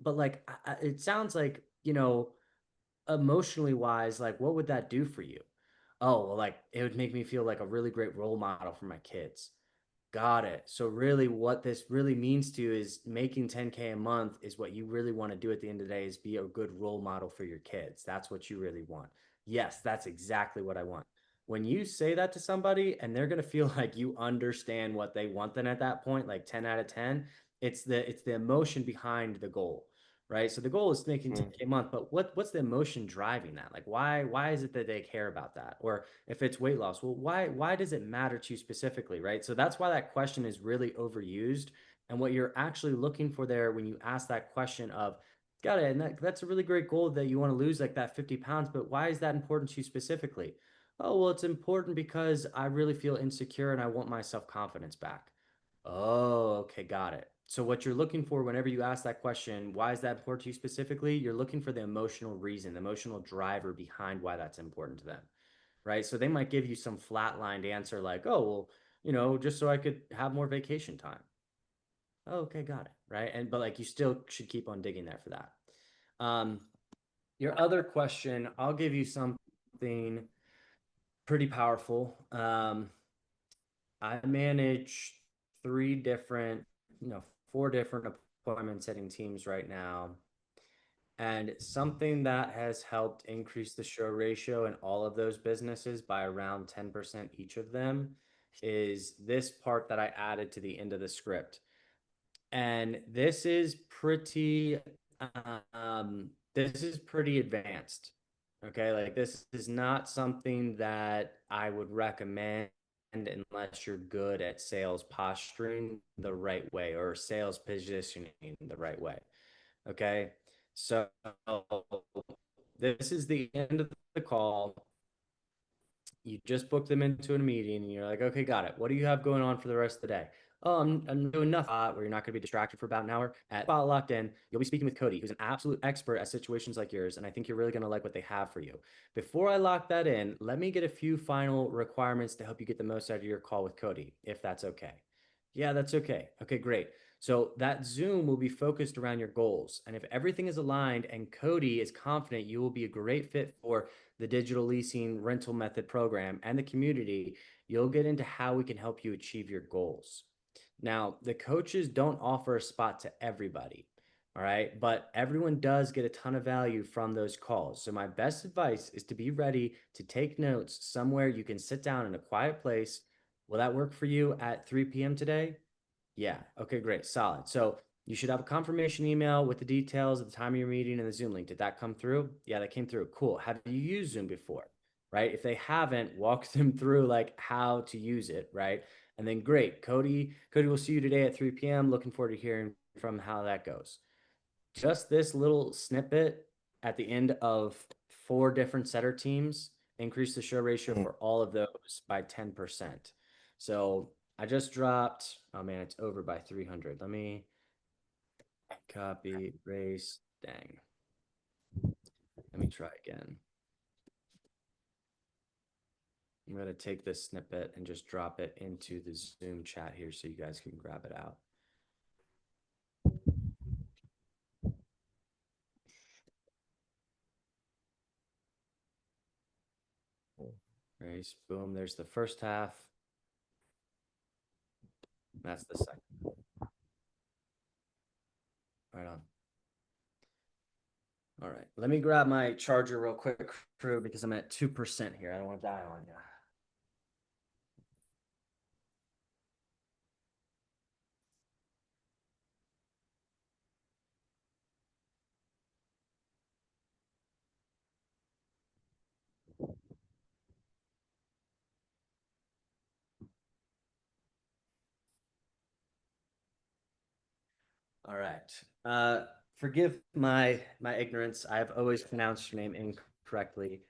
S1: But like it sounds like, emotionally wise, like what would that do for you? Oh, well, like it would make me feel like a really great role model for my kids. Got it. So really what this really means to you is making 10K a month is what you really want to do at the end of the day is be a good role model for your kids. That's what you really want. Yes, that's exactly what I want. When you say that to somebody and they're going to feel like you understand what they want, then at that point, like 10 out of 10, it's the emotion behind the goal, right? So the goal is making
S9: mm,
S1: 10K a month, but what's the emotion driving that? Like why is it that they care about that? Or if it's weight loss, well, why does it matter to you specifically, right? So that's why that question is really overused. And what you're actually looking for there when you ask that question of, got it, and that's a really great goal that you want to lose like that 50 pounds, but why is that important to you specifically? Oh, well, it's important because I really feel insecure and I want my self-confidence back. Oh, okay, got it. So what you're looking for whenever you ask that question, why is that important to you specifically? You're looking for the emotional reason, the emotional driver behind why that's important to them, right? So they might give you some flatlined answer like, oh, well, just so I could have more vacation time. Oh, okay, got it, right? But like you still should keep on digging there for that. Um, your other question, I'll give you something pretty powerful. I manage three different, four different appointment setting teams right now. And something that has helped increase the show ratio in all of those businesses by around 10% each of them is this part that I added to the end of the script. And this is pretty advanced. Okay, like this is not something that I would recommend unless you're good at sales posturing the right way or sales positioning the right way. Okay. So this is the end of the call. You just booked them into a meeting and you're like, okay, got it. What do you have going on for the rest of the day? Oh, I'm doing nothing. Where you're not going to be distracted for about an hour. At Spot Locked In, you'll be speaking with Cody, who's an absolute expert at situations like yours. And I think you're really going to like what they have for you. Before I lock that in, let me get a few final requirements to help you get the most out of your call with Cody, if that's okay. Yeah, that's okay. Okay, great. So that Zoom will be focused around your goals. And if everything is aligned and Cody is confident you will be a great fit for the digital leasing rental method program and the community, you'll get into how we can help you achieve your goals. Now, the coaches don't offer a spot to everybody. All right. But everyone does get a ton of value from those calls. So my best advice is to be ready to take notes somewhere you can sit down in a quiet place. Will that work for you at 3 p.m. today? Yeah. Okay, great. Solid. So you should have a confirmation email with the details of the time of your meeting and the Zoom link. Did that come through? Yeah, that came through. Cool. Have you used Zoom before? Right? If they haven't, walk them through like how to use it, right? And then great. Cody will see you today at 3 p.m. Looking forward to hearing from how that goes. Just this little snippet at the end of 4 different setter teams increase the show ratio for all of those by 10%. So I just dropped, oh man, it's over by 300. Let me copy, erase, dang. Let me try again. I'm going to take this snippet and just drop it into the Zoom chat here so you guys can grab it out. Erase, boom, there's the first half. That's the second. Right on. All right, let me grab my charger real quick, crew, because I'm at 2% here. I don't want to die on you. All right. Forgive my ignorance. I've always pronounced your name incorrectly.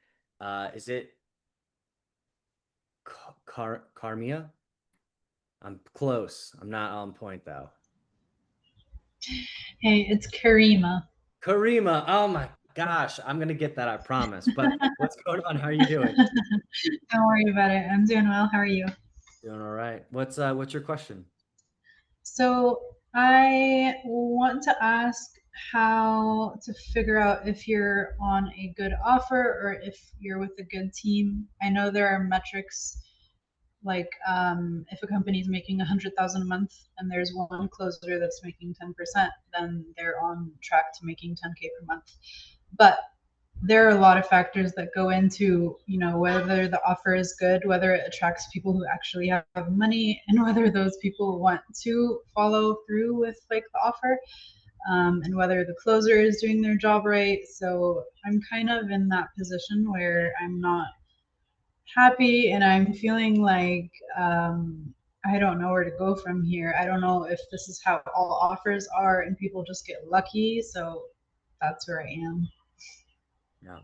S1: Is it Carmia? I'm close. I'm not on point though.
S4: Hey, it's Karima.
S1: Karima. Oh my gosh. I'm gonna get that, I promise. But what's going on? How are you doing?
S4: Don't worry about it. I'm doing well. How are you?
S1: Doing all right. What's your question?
S4: So I want to ask how to figure out if you're on a good offer or if you're with a good team. I know there are metrics like if a company is making 100,000 a month and there's one closer that's making 10%, then they're on track to making 10K per month. But there are a lot of factors that go into, whether the offer is good, whether it attracts people who actually have money, and whether those people want to follow through with like the offer, and whether the closer is doing their job right. So I'm kind of in that position where I'm not happy and I'm feeling like I don't know where to go from here. I don't know if this is how all offers are and people just get lucky. So that's where I am.
S1: Yeah.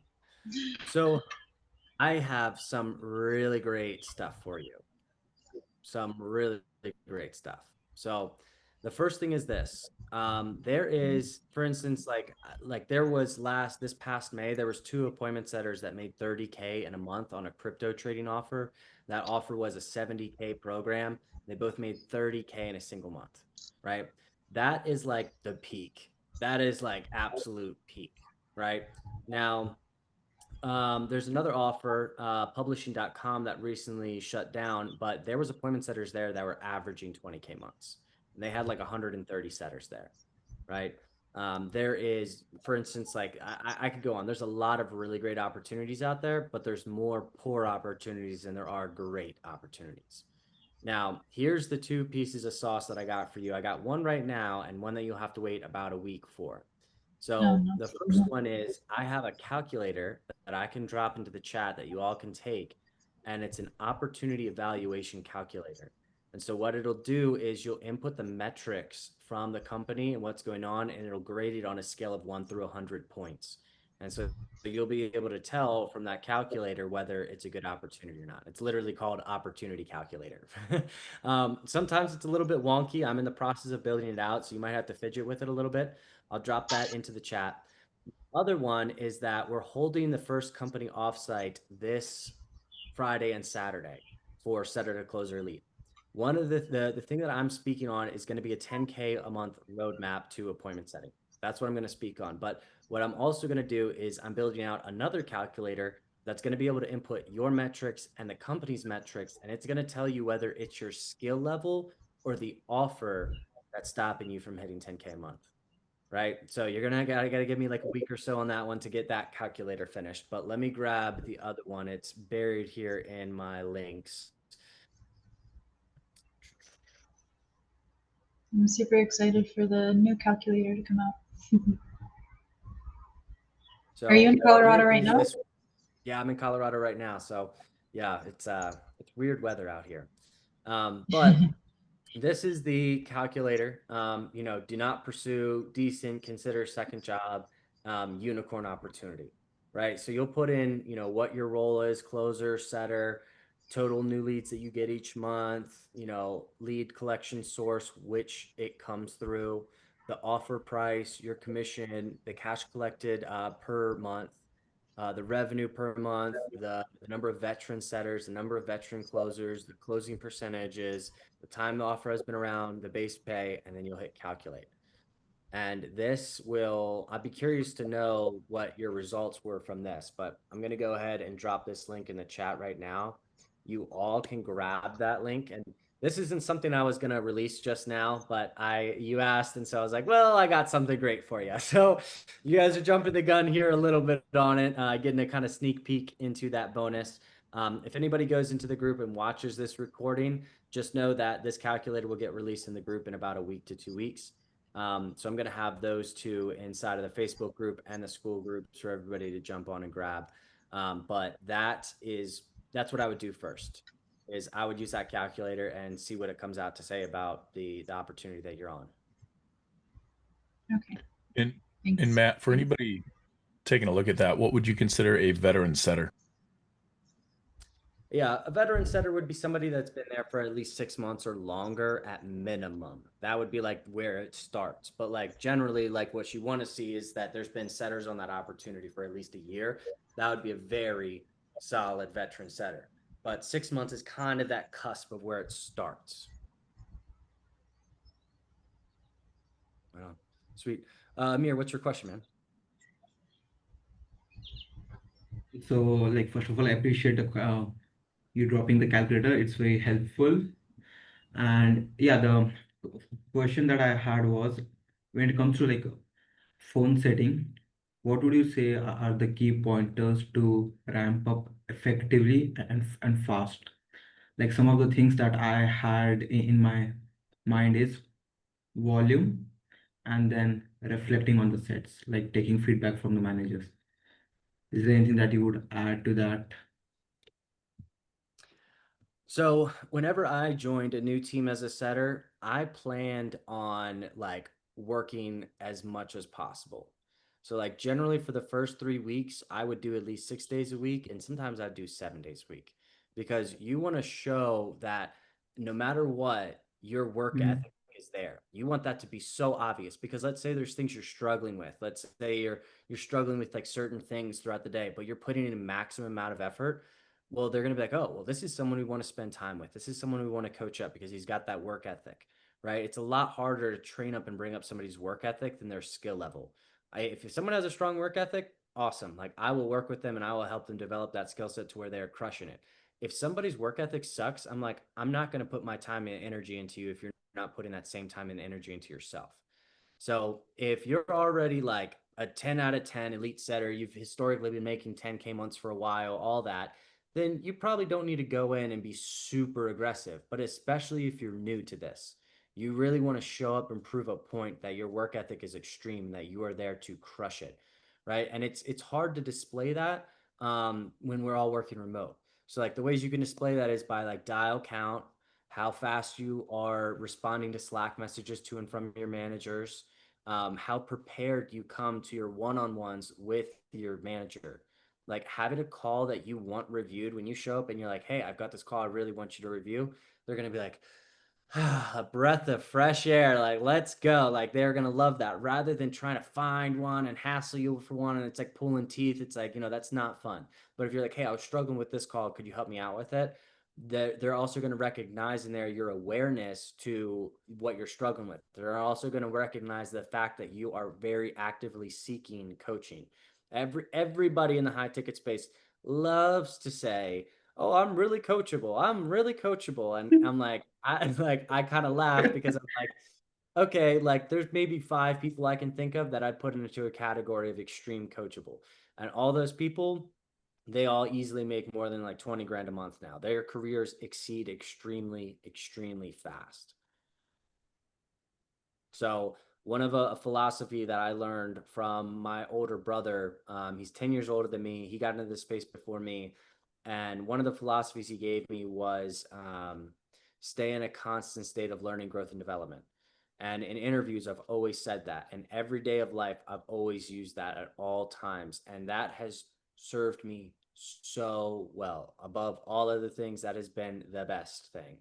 S1: So I have some really great stuff for you. Some really great stuff. So the first thing is this. There is, for instance, like there was this past May, there was 2 appointment setters that made 30K in a month on a crypto trading offer. That offer was a 70K program. They both made 30K in a single month, right? That is like the peak. That is like absolute peak, right? Now, there's another offer, publishing.com, that recently shut down, but there was appointment setters there that were averaging 20K months. And they had like 130 setters there, right? There is, for instance, like I could go on. There's a lot of really great opportunities out there, but there's more poor opportunities than there are great opportunities. Now, here's the 2 pieces of sauce that I got for you. I got one right now and one that you'll have to wait about a week for. So the first one is I have a calculator that I can drop into the chat that you all can take, and it's an opportunity evaluation calculator. And so what it'll do is you'll input the metrics from the company and what's going on, and it'll grade it on a scale of 1 through 100 points. And so you'll be able to tell from that calculator whether it's a good opportunity or not. It's literally called opportunity calculator. Sometimes it's a little bit wonky. I'm in the process of building it out, so you might have to fidget with it a little bit. I'll drop that into the chat. Other one is that we're holding the first company offsite this Friday and Saturday for Setter to Closer Elite. One of the thing that I'm speaking on is going to be a 10K a month roadmap to appointment setting. That's what I'm going to speak on. But what I'm also going to do is I'm building out another calculator that's going to be able to input your metrics and the company's metrics, and it's going to tell you whether it's your skill level or the offer that's stopping you from hitting 10K a month. right? So you're gonna gotta give me like a week or so on that one to get that calculator finished. But let me grab the other one. It's buried here in my links.
S4: I'm super excited for the new calculator to come out.
S1: So
S4: Are you in Colorado right now?
S1: Yeah, I'm in Colorado right now. So yeah, it's weird weather out here. But this is the calculator. You know, do not pursue decent, consider second job, unicorn opportunity, right? So you'll put in, you know, what your role is, closer, setter, total new leads that you get each month, you know, lead collection source, which it comes through, the offer price, your commission, the cash collected per month, the revenue per month, the number of veteran setters, the number of veteran closers, the closing percentages, the time the offer has been around, the base pay, and then you'll hit calculate. And this will, I'd be curious to know what your results were from this, but I'm going to go ahead and drop this link in the chat right now. You all can grab that link. And this isn't something I was going to release just now, but you asked. And so I was like, well, I got something great for you. So you guys are jumping the gun here a little bit on it, getting a kind of sneak peek into that bonus. If anybody goes into the group and watches this recording, just know that this calculator will get released in the group in about a week to 2 weeks. So I'm going to have those two inside of the Facebook group and the school groups for everybody to jump on and grab. But that's what I would do first, is I would use that calculator and see what it comes out to say about the opportunity that you're on.
S4: Okay.
S10: And
S4: Thanks.
S10: Matt, for anybody taking a look at that, what would you consider a veteran setter?
S1: Yeah, a veteran setter would be somebody that's been there for at least 6 months or longer at minimum. That would be like where it starts. But like generally, like what you want to see is that there's been setters on that opportunity for at least a year. That would be a very solid veteran setter. But 6 months is kind of that cusp of where it starts. Right on. Sweet. Amir, what's your question, man?
S8: So, like, first of all, I appreciate you dropping the calculator. It's very helpful. And yeah, the question that I had was, when it comes to like phone setting, what would you say are the key pointers to ramp up effectively and fast? Like some of the things that I had in my mind is volume and then reflecting on the sets, like taking feedback from the managers. Is there anything that you would add to that?
S1: So whenever I joined a new team as a setter, I planned on like working as much as possible. So like generally for the first 3 weeks, I would do at least 6 days a week, and sometimes I'd do 7 days a week, because you want to show that no matter what, your work ethic is there. You want that to be so obvious, because let's say there's things you're struggling with. Let's say you're struggling with like certain things throughout the day, but you're putting in a maximum amount of effort. Well, they're going to be like, oh, well, this is someone we want to spend time with. This is someone we want to coach up because he's got that work ethic, right? It's a lot harder to train up and bring up somebody's work ethic than their skill level. If someone has a strong work ethic, awesome. Like I will work with them and I will help them develop that skill set to where they're crushing it. If somebody's work ethic sucks, I'm like, I'm not going to put my time and energy into you if you're not putting that same time and energy into yourself. So if you're already like a 10 out of 10 elite setter, you've historically been making 10K months for a while, all that, then you probably don't need to go in and be super aggressive. But especially if you're new to this, you really want to show up and prove a point that your work ethic is extreme, that you are there to crush it, right? And it's hard to display that when we're all working remote. So like the ways you can display that is by like dial count, how fast you are responding to Slack messages to and from your managers, how prepared you come to your one-on-ones with your manager. Like having a call that you want reviewed when you show up and you're like, hey, I've got this call I really want you to review. They're going to be like, a breath of fresh air. Like, let's go. Like they're going to love that, rather than trying to find one and hassle you for one. And it's like pulling teeth. It's like, that's not fun. But if you're like, hey, I was struggling with this call, could you help me out with it? They're also going to recognize in there your awareness to what you're struggling with. They're also going to recognize the fact that you are very actively seeking coaching. Everybody in the high ticket space loves to say, oh, I'm really coachable. I'm really coachable. And I'm like, I kind of laugh because I'm like, okay, like there's maybe 5 people I can think of that I'd put into a category of extreme coachable. And all those people, they all easily make more than like 20 grand a month now. Their careers exceed extremely, extremely fast. So one of a philosophy that I learned from my older brother, he's 10 years older than me. He got into this space before me. And one of the philosophies he gave me was stay in a constant state of learning, growth, and development. And in interviews, I've always said that. And every day of life, I've always used that at all times. And that has served me so well. Above all other things, that has been the best thing.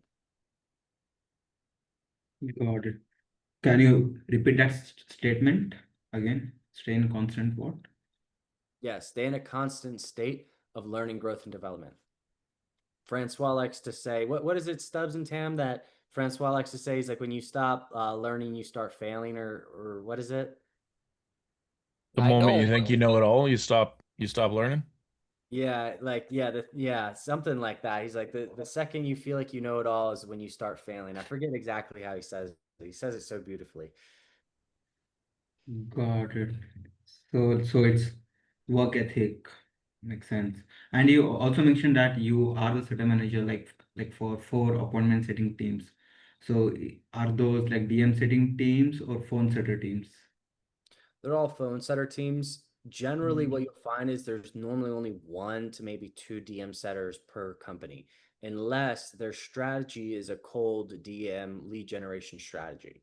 S8: Got it. Can you repeat that statement again? Stay in constant what?
S1: Yes, stay in a constant state of learning, growth, and development. Francois likes to say, what is it, Stubbs and Tam, that Francois likes to say? He's like, when you stop learning, you start failing, or what is it?
S10: The
S2: I
S10: moment you
S2: know.
S10: think you know it all, you stop learning.
S1: Yeah, like yeah, something like that. He's like the second you feel like you know it all is when you start failing. I forget exactly how he says it. He says it so beautifully.
S8: Got it. So it's work ethic. Makes sense. And you also mentioned that you are the setter manager, like for 4 appointment setting teams. So are those like DM setting teams or phone setter teams?
S1: They're all phone setter teams. Generally, what you'll find is there's normally only 1 to maybe 2 DM setters per company, unless their strategy is a cold DM lead generation strategy,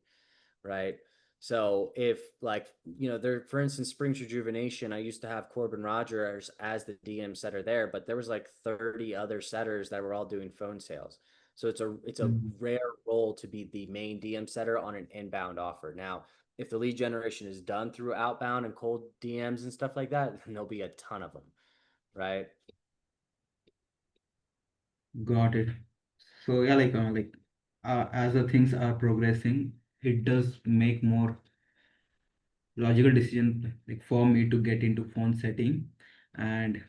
S1: right? So if like, there, for instance, Springs Rejuvenation, I used to have Corbin Rogers as the DM setter there, but there was like 30 other setters that were all doing phone sales. So it's a
S8: Mhm.
S1: rare role to be the main DM setter on an inbound offer. Now, if the lead generation is done through outbound and cold DMs and stuff like that, then there'll be a ton of them, right?
S8: Got it. So yeah, as the things are progressing, it does make more logical decision like for me to get into phone setting. And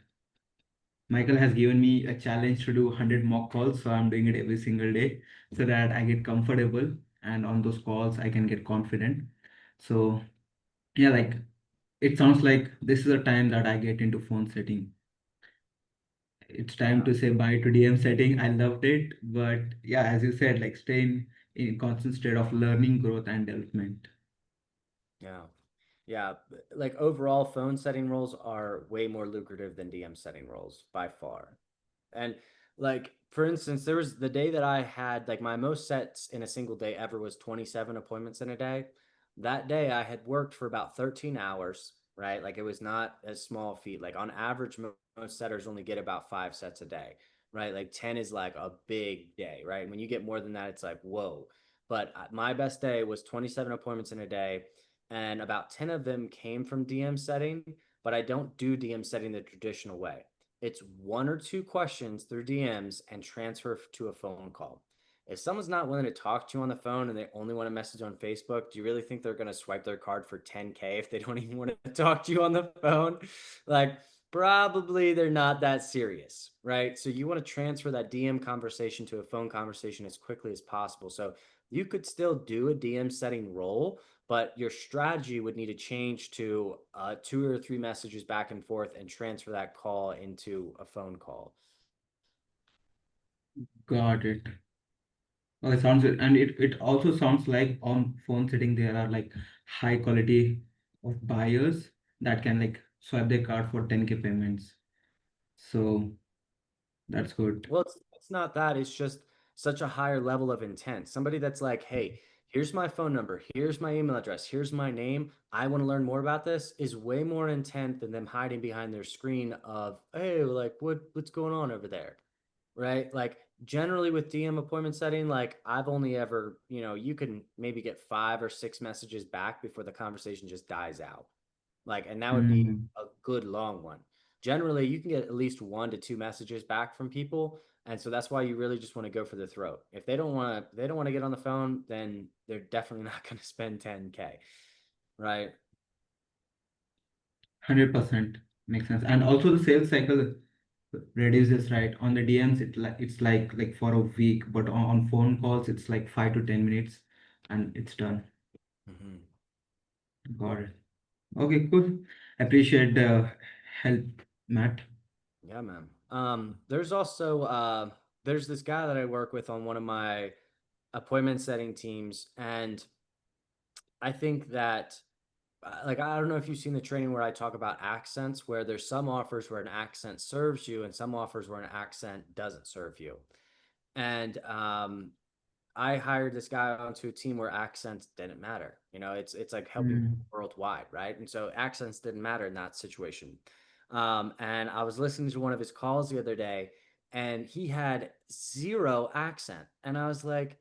S8: Michael has given me a challenge to do 100 mock calls, so I'm doing it every single day so that I get comfortable and on those calls I can get confident. So yeah, like it sounds like this is a time that I get into phone setting. It's time to say bye to DM setting. I loved it, but yeah, as you said, like staying in constant state of learning, growth, and development.
S1: Yeah. Yeah, like overall phone setting roles are way more lucrative than DM setting roles by far. And like for instance, there was the day that I had like my most sets in a single day ever was 27 appointments in a day. That day I had worked for about 13 hours, right? Like it was not a small feat. Like on average, most setters only get about 5 sets a day, right? Like 10 is like a big day, right? When you get more than that, it's like, whoa. But my best day was 27 appointments in a day, and about 10 of them came from DM setting, but I don't do DM setting the traditional way. It's 1 or 2 questions through DMs and transfer to a phone call. If someone's not willing to talk to you on the phone and they only want a message on Facebook, do you really think they're going to swipe their card for 10K if they don't even want to talk to you on the phone? Like, probably they're not that serious, right? So you want to transfer that DM conversation to a phone conversation as quickly as possible. So you could still do a DM setting role, but your strategy would need to change to 2 or 3 messages back and forth and transfer that call into a phone call.
S8: Got it. Oh, it sounds good. And it also sounds like on phone setting there are like high quality of buyers that can like swipe their card for 10K payments. So that's good.
S1: Well, it's not that. It's just such a higher level of intent. Somebody that's like, hey, here's my phone number, here's my email address, here's my name. I want to learn more about this is way more intent than them hiding behind their screen of, hey, like what's going on over there? Right? Like generally with DM appointment setting, like I've only ever, you can maybe get 5 or 6 messages back before the conversation just dies out. Like, and that would be
S8: Hmm.
S1: a good long one. Generally, you can get at least 1 to 2 messages back from people. And so that's why you really just want to go for the throat. If they don't want to get on the phone, then they're definitely not going to spend 10K. Right?
S8: 100% makes sense. And also the sales cycle reduces, right? On the DMs, it's like for a week, but on phone calls, it's like 5 to 10 minutes and it's done.
S1: Mhm.
S8: Got it. Okay, cool. Appreciate the help, Matt.
S1: Yeah, man. There's also there's this guy that I work with on one of my appointment setting teams, and I think that like I don't know if you've seen the training where I talk about accents, where there's some offers where an accent serves you and some offers where an accent doesn't serve you. And I hired this guy onto a team where accents didn't matter. You know, it's like helping
S8: Mm.
S1: people worldwide, right? And so accents didn't matter in that situation. And I was listening to one of his calls the other day, and he had zero accent, and I was like,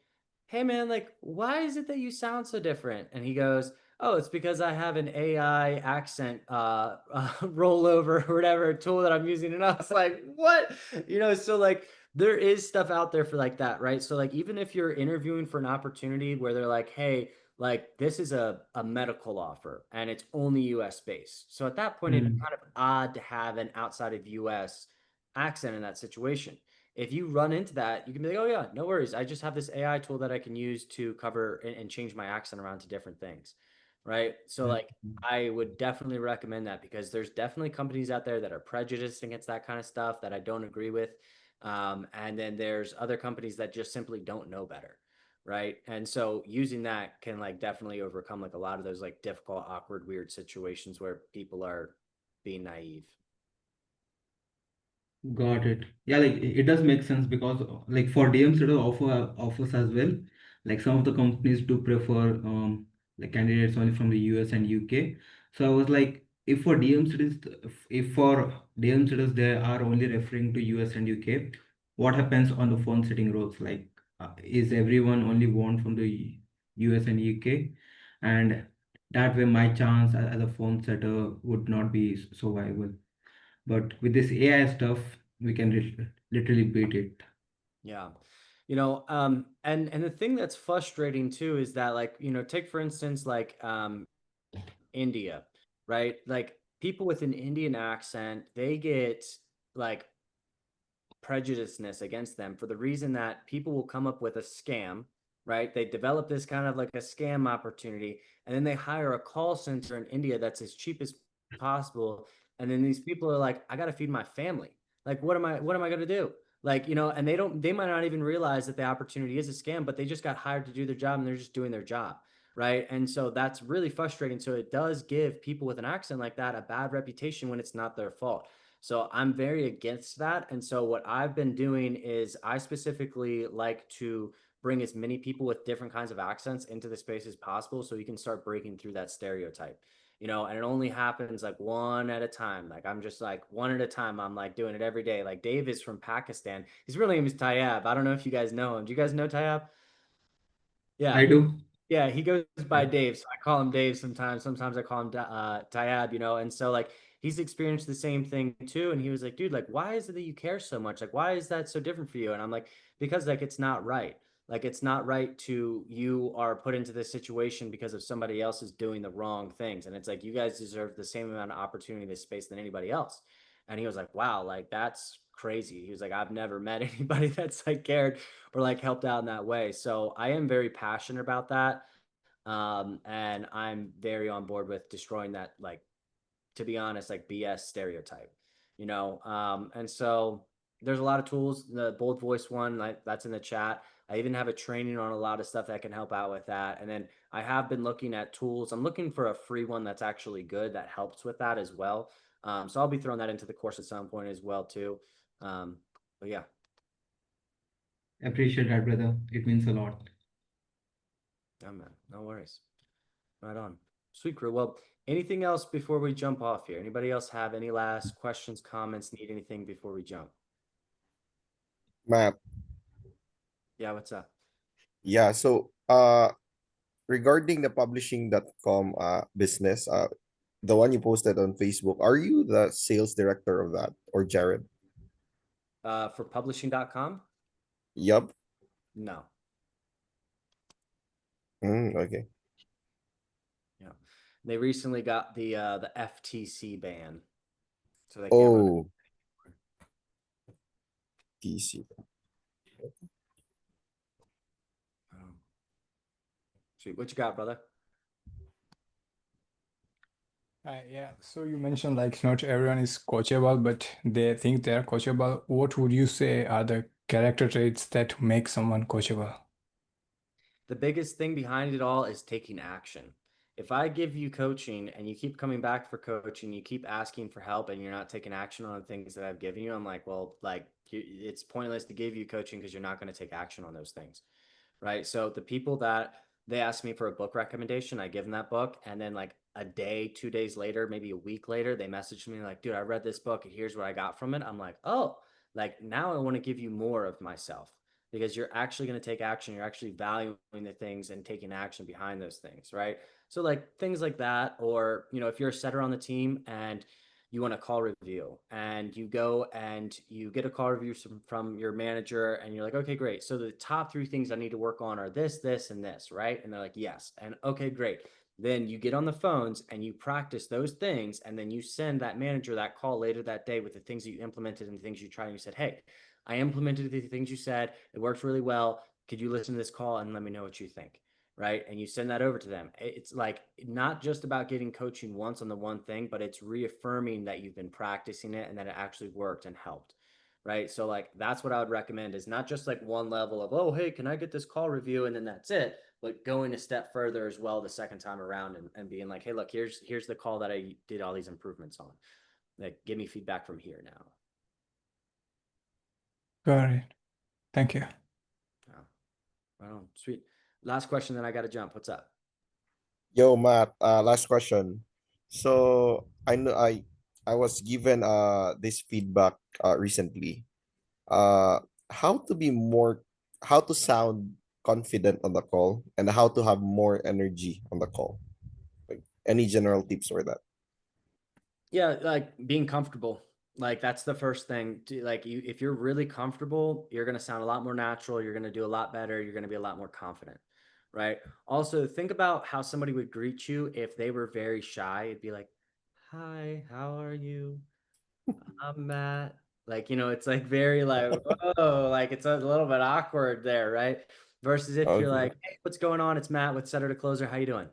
S1: "Hey, man, like, why is it that you sound so different?" And he goes, "Oh, it's because I have an AI accent rollover or whatever tool that I'm using." And I was like, "What?" You know, so like there is stuff out there for like that, right? So like even if you're interviewing for an opportunity where they're like, hey, like this is a medical offer and it's only US based. So at that point, it'd be
S8: Mm.
S1: kind of odd to have an outside of US accent in that situation. If you run into that, you can be like, oh yeah, no worries. I just have this AI tool that I can use to cover and change my accent around to different things. Right. So like I would definitely recommend that because there's definitely companies out there that are prejudiced against that kind of stuff that I don't agree with. And then there's other companies that just simply don't know better, right? And so using that can like definitely overcome like a lot of those like difficult, awkward, weird situations where people are being naive.
S8: Got it. Yeah, like it does make sense because like for DMs it offers as well. Like some of the companies do prefer like candidates only from the US and UK. So I was like, if for DM studies, if for DM studies they are only referring to US and UK, what happens on the phone setting roles? Like, is everyone only one from the US and UK? And that way my chance as a phone setter would not be so viable. But with this AI stuff, we can literally beat it.
S1: Yeah. You know, and the thing that's frustrating too is that like, you know, take for instance like India, right? Like people with an Indian accent, they get like prejudiceness against them for the reason that people will come up with a scam, right? They develop this kind of like a scam opportunity, and then they hire a call center in India that's as cheap as possible. And then these people are like, I got to feed my family. Like, what am I going to do? Like, you know, and they might not even realize that the opportunity is a scam, but they just got hired to do their job and they're just doing their job. Right. And so that's really frustrating. So it does give people with an accent like that a bad reputation when it's not their fault. So I'm very against that. And so what I've been doing is I specifically like to bring as many people with different kinds of accents into the space as possible so you can start breaking through that stereotype. You know, and it only happens like one at a time. Like I'm just like one at a time. I'm like doing it every day. Like Dave is from Pakistan. His real name is Tayab. I don't know if you guys know him. Do you guys know Tayab? Yeah.
S8: I do.
S1: Yeah, he goes by
S8: Yeah.
S1: Dave, so I call him Dave sometimes. Sometimes I call him Tayab, you know. And so like he's experienced the same thing too. And he was like, dude, like, why is it that you care so much? Like, why is that so different for you? And I'm like, because like it's not right. Like it's not right to you are put into this situation because of somebody else is doing the wrong things. And it's like you guys deserve the same amount of opportunity in this space than anybody else. And he was like, wow, like that's crazy. He was like, I've never met anybody that's like cared or like helped out in that way. So I am very passionate about that. And I'm very on board with destroying that, like, to be honest, like BS stereotype, you know? And so there's a lot of tools. The bold voice one, like that's in the chat. I even have a training on a lot of stuff that can help out with that. And then I have been looking at tools. I'm looking for a free one that's actually good that helps with that as well. So I'll be throwing that into the course at some point as well too. But yeah.
S8: Appreciate that, brother. It means a lot.
S1: Yeah, man, no worries. Right on. Sweet crew. Well, anything else before we jump off here? Anybody else have any last questions, comments, need anything before we jump?
S9: Map.
S1: Yeah, what's up?
S9: Yeah, so regarding the publishing.com business, the one you posted on Facebook, are you the sales director of that or Jared?
S1: For publishing.com?
S9: Yup.
S1: No.
S9: Okay.
S1: Yeah. They recently got the FTC ban. So they can't run it.
S9: Oh, PC.
S1: Oh. Sweet. What you got, brother?
S11: Yeah, so you mentioned like not everyone is coachable, but they think they are coachable. What would you say are the character traits that make someone coachable?
S1: The biggest thing behind it all is taking action. If I give you coaching and you keep coming back for coaching, you keep asking for help and you're not taking action on the things that I've given you, I'm like, well, like it's pointless to give you coaching because you're not going to take action on those things. Right. So the people that they ask me for a book recommendation, I give them that book. And then like a day, 2 days later, maybe a week later, they message me like, dude, I read this book and here's what I got from it. I'm like, oh, like now I want to give you more of myself because you're actually going to take action. You're actually valuing the things and taking action behind those things. Right. So like things like that, or, if you're a setter on the team and you want a call review and you go and you get a call review from your manager and you're like, okay, great. So the top 3 things I need to work on are this, this, and this, right? And they're like, yes. And okay, great. Then you get on the phones and you practice those things. And then you send that manager that call later that day with the things that you implemented and the things you tried. And you said, hey, I implemented the things you said. It worked really well. Could you listen to this call and let me know what you think? Right. And you send that over to them. It's like not just about getting coaching once on the one thing, but it's reaffirming that you've been practicing it and that it actually worked and helped. Right. So like that's what I would recommend is not just like one level of, oh, hey, can I get this call review? And then that's it, but going a step further as well the second time around and being like, hey, look, here's the call that I did all these improvements on. Like, give me feedback from here now.
S11: Got it. Thank you.
S1: Yeah. Well, sweet. Last question, then I got to jump. What's up?
S9: Yo, Matt, last question. So I know I was given this feedback recently. Uh how to be more how to sound confident on the call and how to have more energy on the call. Like any general tips for that?
S1: Yeah, like being comfortable. Like that's the first thing. Like if you're really comfortable, you're gonna sound a lot more natural. You're gonna do a lot better. You're gonna be a lot more confident, right? Also, think about how somebody would greet you if they were very shy. It'd be like, "Hi, how are you? I'm Matt." Like it's like very like, oh, like it's a little bit awkward there, right? Versus if you're
S9: Okay.
S1: like, "Hey, what's going on? It's Matt with Setter to Closer. How you doing?"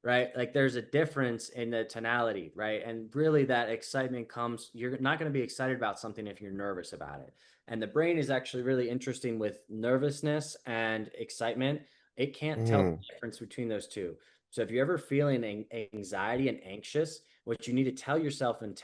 S1: Right? Like there's a difference in the tonality, right? And really that excitement comes, you're not going to be excited about something if you're nervous about it. And the brain is actually really interesting with nervousness and excitement. It can't tell the difference between those two. So if you're ever feeling anxiety and anxious, what you need to tell yourself and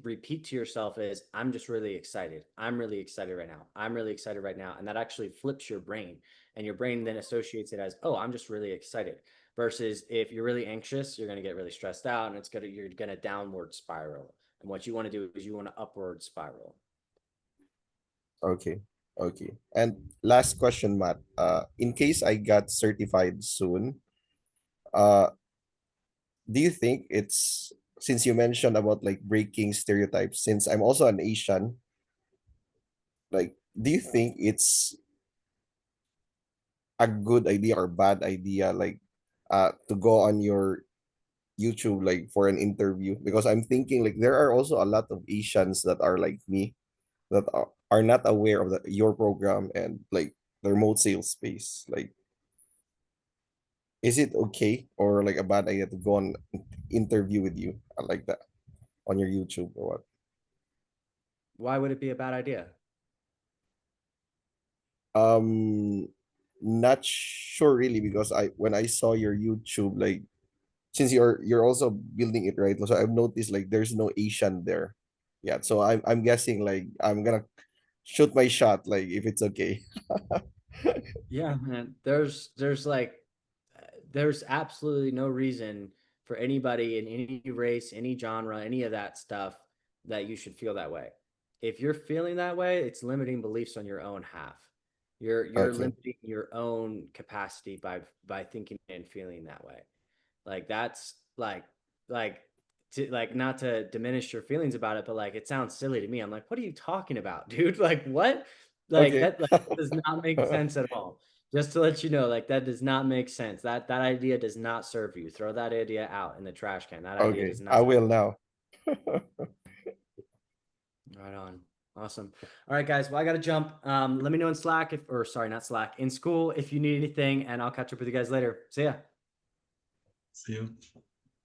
S1: repeat to yourself is, I'm just really excited. I'm really excited right now. I'm really excited right now. And that actually flips your brain. And your brain then associates it as, oh, I'm just really excited. Versus if you're really anxious, you're going to get really stressed out and you're going to downward spiral. And what you want to do is you want to upward spiral.
S9: Okay. Okay. And last question, Matt. In case I got certified soon, uh, do you think it's since you mentioned about like breaking stereotypes, since I'm also an Asian, like, do you think it's a good idea or bad idea, like, to go on your YouTube like for an interview? Because I'm thinking like there are also a lot of Asians that are like me that are not aware of your program and like the remote sales space. Like, is it okay or like a bad idea to go on interview with you like that on your YouTube or what?
S1: Why would it be a bad idea?
S9: Um, not sure really because when I saw your YouTube, like since you're also building it right, so I've noticed like there's no Asian there. Yeah, so I'm guessing like I'm gonna shoot my shot like if it's okay.
S1: Yeah, man. There's absolutely no reason for anybody in any race, any genre, any of that stuff that you should feel that way. If you're feeling that way, it's limiting beliefs on your own half. You're
S9: Okay.
S1: limiting your own capacity by thinking and feeling that way. Like that's like like not to diminish your feelings about it, but like it sounds silly to me. I'm like, what are you talking about, dude? Like what? Like
S9: Okay.
S1: that does not make sense at all. Just to let you know, like that does not make sense. That idea does not serve you. Throw that idea out in the trash can. That idea
S9: Okay,
S1: does
S9: I
S1: not.
S9: will now.
S1: Right on. Awesome. All right, guys. Well, I got to jump. Let me know in Slack or sorry, not Slack, in school if you need anything, and I'll catch up with you guys later. See ya.
S12: See you.